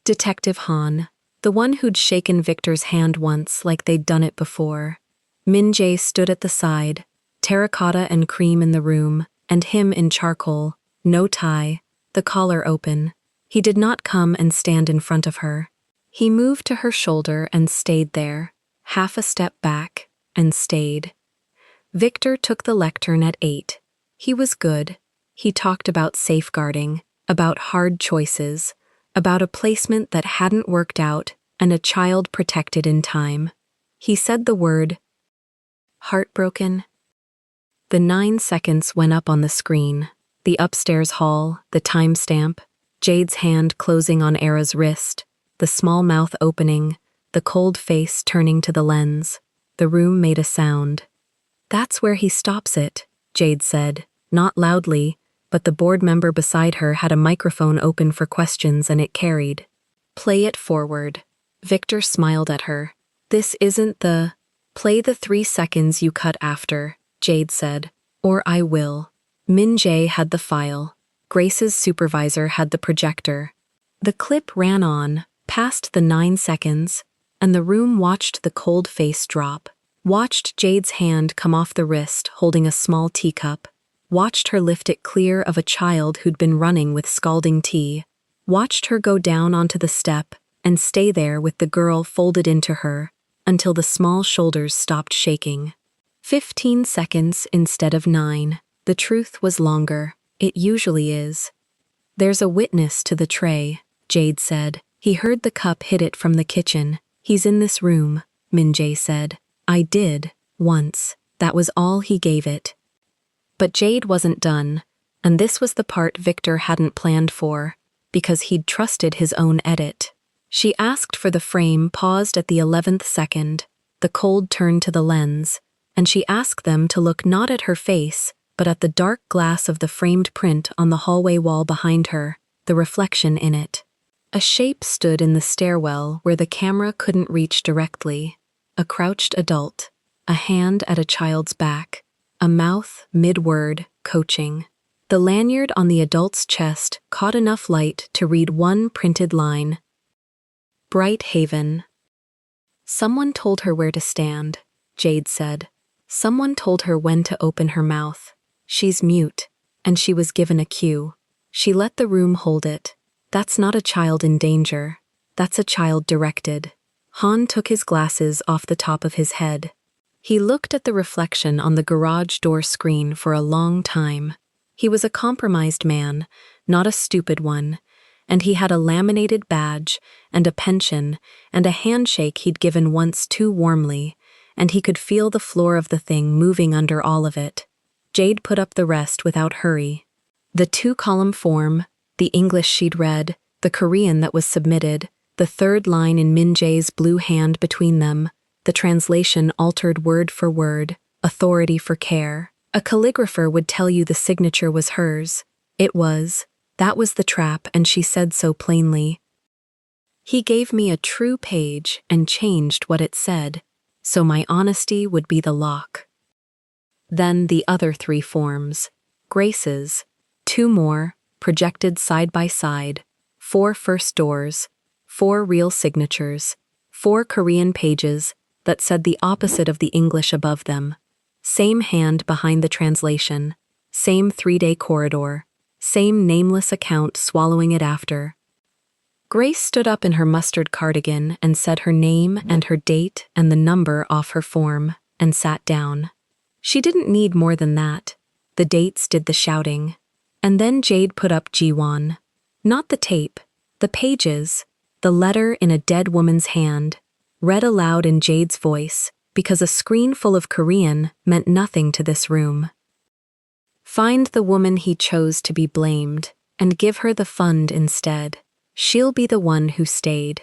Detective Han, the one who'd shaken Victor's hand once like they'd done it before. Min Jae stood at the side, terracotta and cream in the room, and him in charcoal, no tie, the collar open. He did not come and stand in front of her. He moved to her shoulder and stayed there, half a step back, and stayed. Victor took the lectern at 8. He was good. He talked about safeguarding, about hard choices, about a placement that hadn't worked out and a child protected in time. He said the word, heartbroken. The 9 seconds went up on the screen. The upstairs hall, the timestamp, Jade's hand closing on Era's wrist, the small mouth opening, the cold face turning to the lens. The room made a sound. That's where he stops it, Jade said, not loudly, but the board member beside her had a microphone open for questions and it carried. Play it forward. Victor smiled at her. This isn't the... Play the 3 seconds you cut after, Jade said, or I will. Min Jae had the file. Grace's supervisor had the projector. The clip ran on, past the 9 seconds, and the room watched the cold face drop, watched Jade's hand come off the wrist holding a small teacup, watched her lift it clear of a child who'd been running with scalding tea, watched her go down onto the step and stay there with the girl folded into her until the small shoulders stopped shaking. 15 seconds instead of 9. The truth was longer. It usually is. There's a witness to the tray, Jade said. He heard the cup hit it from the kitchen. He's in this room, Min Jae said. I did, once. That was all he gave it. But Jade wasn't done, and this was the part Victor hadn't planned for, because he'd trusted his own edit. She asked for the frame paused at the 11th second, the cold turn to the lens, and she asked them to look not at her face, but at the dark glass of the framed print on the hallway wall behind her, the reflection in it. A shape stood in the stairwell where the camera couldn't reach directly. A crouched adult, a hand at a child's back, a mouth mid-word, coaching. The lanyard on the adult's chest caught enough light to read one printed line. Brighthaven. Someone told her where to stand, Jade said. Someone told her when to open her mouth. She's mute, and she was given a cue. She let the room hold it. That's not a child in danger. That's a child directed. Han took his glasses off the top of his head. He looked at the reflection on the garage door screen for a long time. He was a compromised man, not a stupid one, and he had a laminated badge and a pension and a handshake he'd given once too warmly, and he could feel the floor of the thing moving under all of it. Jade put up the rest without hurry. The 2-column form, the English she'd read, the Korean that was submitted, the third line in Min Jae's blue hand between them, the translation altered word for word, authority for care. A calligrapher would tell you the signature was hers. It was. That was the trap, and she said so plainly. He gave me a true page and changed what it said, so my honesty would be the lock. Then the other 3 forms. Grace's. 2 more, projected side by side, 4 first doors, 4 real signatures, 4 Korean pages that said the opposite of the English above them. Same hand behind the translation, same 3-day corridor, same nameless account swallowing it after. Grace stood up in her mustard cardigan and said her name and her date and the number off her form, and sat down. She didn't need more than that. The dates did the shouting. And then Jade put up Jiwon. Not the tape, the pages, the letter in a dead woman's hand, read aloud in Jade's voice, because a screen full of Korean meant nothing to this room. Find the woman he chose to be blamed, and give her the fund instead. She'll be the one who stayed.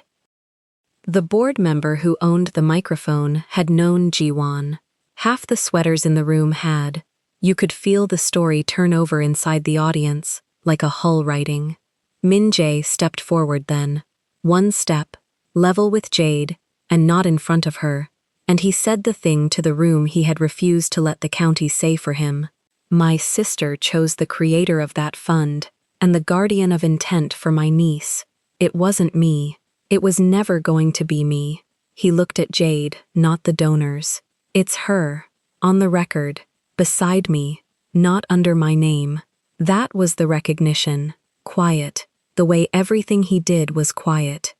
The board member who owned the microphone had known Jiwon. Half the sweaters in the room had. You could feel the story turn over inside the audience, like a hull writing. Min-jae stepped forward then. 1 step, level with Jade, and not in front of her, and he said the thing to the room he had refused to let the county say for him. My sister chose the creator of that fund, and the guardian of intent for my niece. It wasn't me. It was never going to be me. He looked at Jade, not the donors. It's her, on the record, beside me, not under my name. That was the recognition. Quiet. The way everything he did was quiet.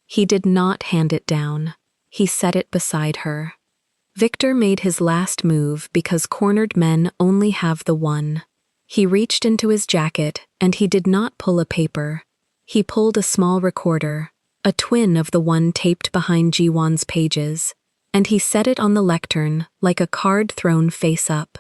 He did not hand it down. He set it beside her. Victor made his last move because cornered men only have the one. He reached into his jacket and he did not pull a paper. He pulled a small recorder, a twin of the one taped behind Jiwon's pages, and he set it on the lectern like a card thrown face up.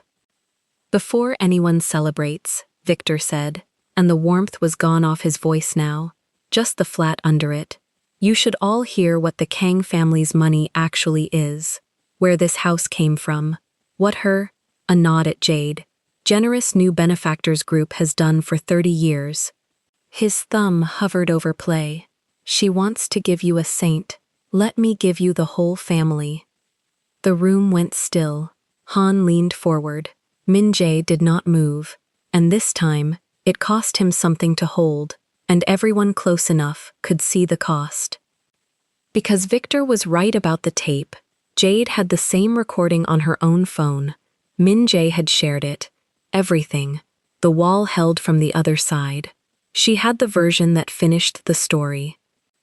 Before anyone celebrates, Victor said, and the warmth was gone off his voice now, just the flat under it. You should all hear what the Kang family's money actually is, where this house came from, what her, a nod at Jade, generous new benefactors group has done for 30 years. His thumb hovered over play. She wants to give you a saint. Let me give you the whole family. The room went still. Han leaned forward. Min-jae did not move, and this time, it cost him something to hold, and everyone close enough could see the cost. Because Victor was right about the tape, Jade had the same recording on her own phone. Min-jae had shared it. Everything. The wall held from the other side. She had the version that finished the story.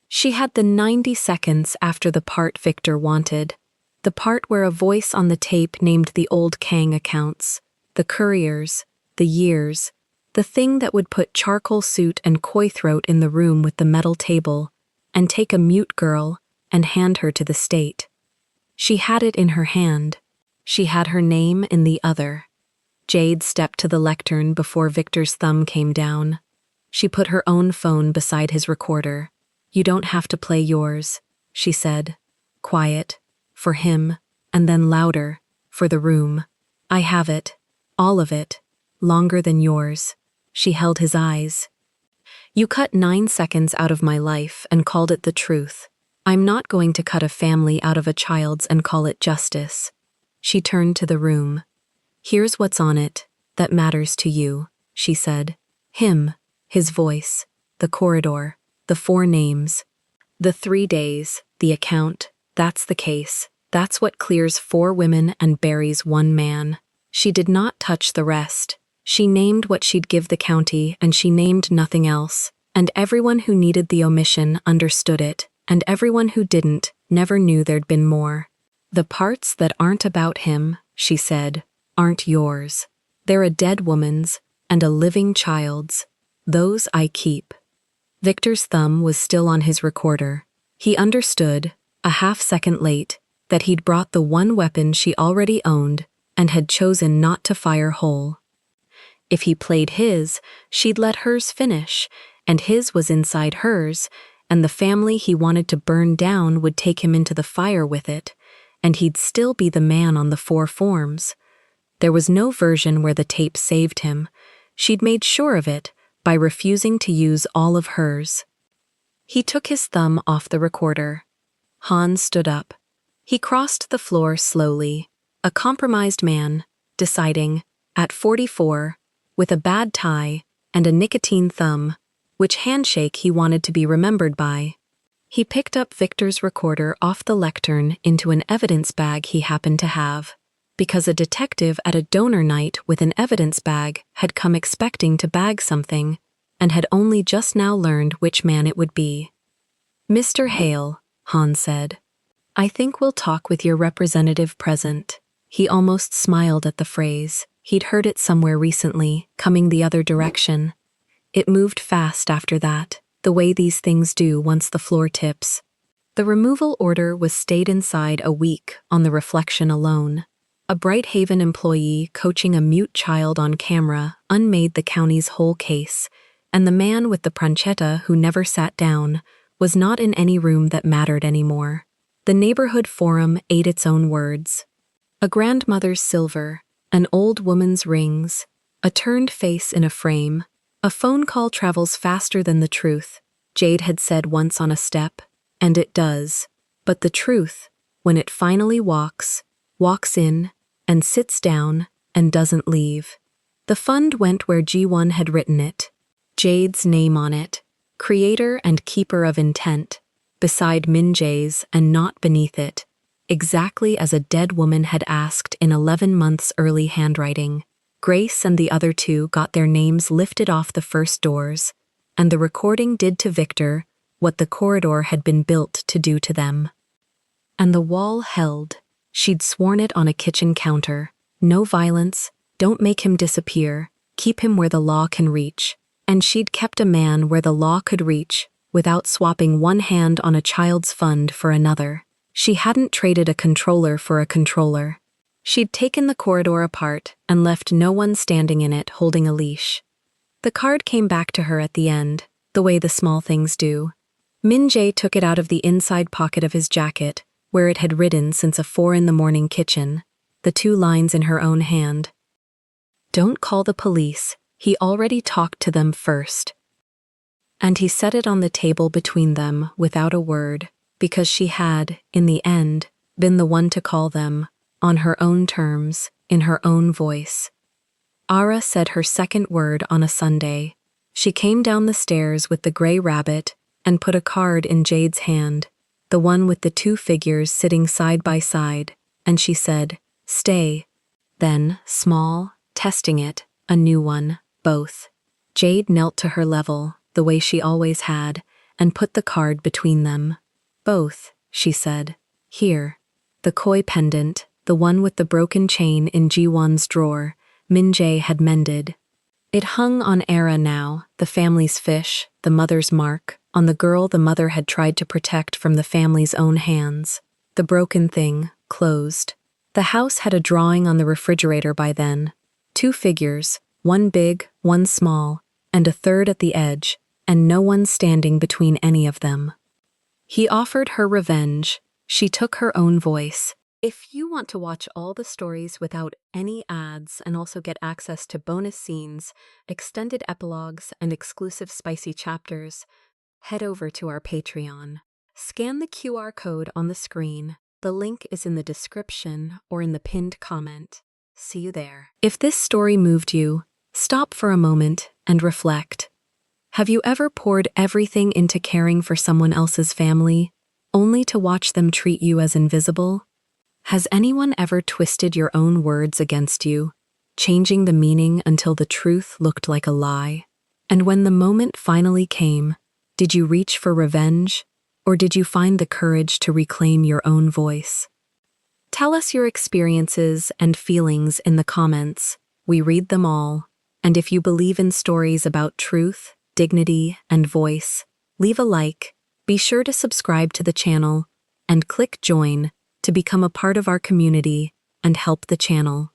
She had the 90 seconds after the part Victor wanted. The part where a voice on the tape named the old Kang accounts, the couriers, the years, the thing that would put charcoal suit and koi throat in the room with the metal table, and take a mute girl and hand her to the state. She had it in her hand. She had her name in the other. Jade stepped to the lectern before Victor's thumb came down. She put her own phone beside his recorder. You don't have to play yours, she said. Quiet, for him, and then louder, for the room. I have it, all of it, longer than yours. She held his eyes. You cut 9 seconds out of my life and called it the truth. I'm not going to cut a family out of a child's and call it justice. She turned to the room. Here's what's on it, that matters to you, she said. Him, his voice, the corridor, the 4 names. The 3 days, the account, that's the case. That's what clears 4 women and buries 1 man. She did not touch the rest. She named what she'd give the county and she named nothing else. And everyone who needed the omission understood it, and everyone who didn't never knew there'd been more. The parts that aren't about him, she said, aren't yours. They're a dead woman's and a living child's. Those I keep. Victor's thumb was still on his recorder. He understood, a half-second late, that he'd brought the one weapon she already owned and had chosen not to fire whole. If he played his, she'd let hers finish, and his was inside hers, and the family he wanted to burn down would take him into the fire with it, and he'd still be the man on the 4 forms. There was no version where the tape saved him. She'd made sure of it by refusing to use all of hers. He took his thumb off the recorder. Hans stood up. He crossed the floor slowly, a compromised man, deciding, at 44, with a bad tie and a nicotine thumb, which handshake he wanted to be remembered by. He picked up Victor's recorder off the lectern into an evidence bag he happened to have, because a detective at a donor night with an evidence bag had come expecting to bag something and had only just now learned which man it would be. "Mr. Hale," Hans said, "I think we'll talk with your representative present." He almost smiled at the phrase. He'd heard it somewhere recently, coming the other direction. It moved fast after that, the way these things do once the floor tips. The removal order was stayed inside a week on the reflection alone. A Brighthaven employee coaching a mute child on camera unmade the county's whole case, and the man with the pancetta who never sat down was not in any room that mattered anymore. The neighborhood forum ate its own words. A grandmother's silver, an old woman's rings, a turned face in a frame. A phone call travels faster than the truth, Jade had said once on a step, and it does. But the truth, when it finally walks in, and sits down, and doesn't leave. The fund went where G1 had written it. Jade's name on it, creator and keeper of intent, beside Minjae's and not beneath it, exactly as a dead woman had asked in 11 months' early handwriting. Grace and the other two got their names lifted off the first doors, and the recording did to Victor what the corridor had been built to do to them. And the wall held. She'd sworn it on a kitchen counter. No violence, don't make him disappear, keep him where the law can reach. And she'd kept a man where the law could reach, without swapping one hand on a child's fund for another. She hadn't traded a controller for a controller. She'd taken the corridor apart and left no one standing in it holding a leash. The card came back to her at the end, the way the small things do. Minjae took it out of the inside pocket of his jacket, where it had ridden since a 4 a.m. kitchen, the 2 lines in her own hand. "Don't call the police, he already talked to them first." And he set it on the table between them without a word, because she had, in the end, been the one to call them, on her own terms, in her own voice. Ara said her second word on a Sunday. She came down the stairs with the gray rabbit and put a card in Jade's hand, the one with the 2 figures sitting side by side, and she said, "Stay." Then, small, testing it, a new one, both. Jade knelt to her level, the way she always had, and put the card between them. "Both," she said. "Here." The koi pendant, the one with the broken chain in G1's drawer, Minjae had mended. It hung on Era now, the family's fish, the mother's mark, on the girl the mother had tried to protect from the family's own hands. The broken thing, closed. The house had a drawing on the refrigerator by then. 2 figures, one big, one small, and a third at the edge, and no one standing between any of them. He offered her revenge. She took her own voice. If you want to watch all the stories without any ads and also get access to bonus scenes, extended epilogues, and exclusive spicy chapters, head over to our Patreon. Scan the QR code on the screen. The link is in the description or in the pinned comment. See you there. If this story moved you, stop for a moment and reflect. Have you ever poured everything into caring for someone else's family, only to watch them treat you as invisible? Has anyone ever twisted your own words against you, changing the meaning until the truth looked like a lie? And when the moment finally came, did you reach for revenge, or did you find the courage to reclaim your own voice? Tell us your experiences and feelings in the comments. We read them all. And if you believe in stories about truth, dignity, and voice, leave a like, be sure to subscribe to the channel, and click join to become a part of our community and help the channel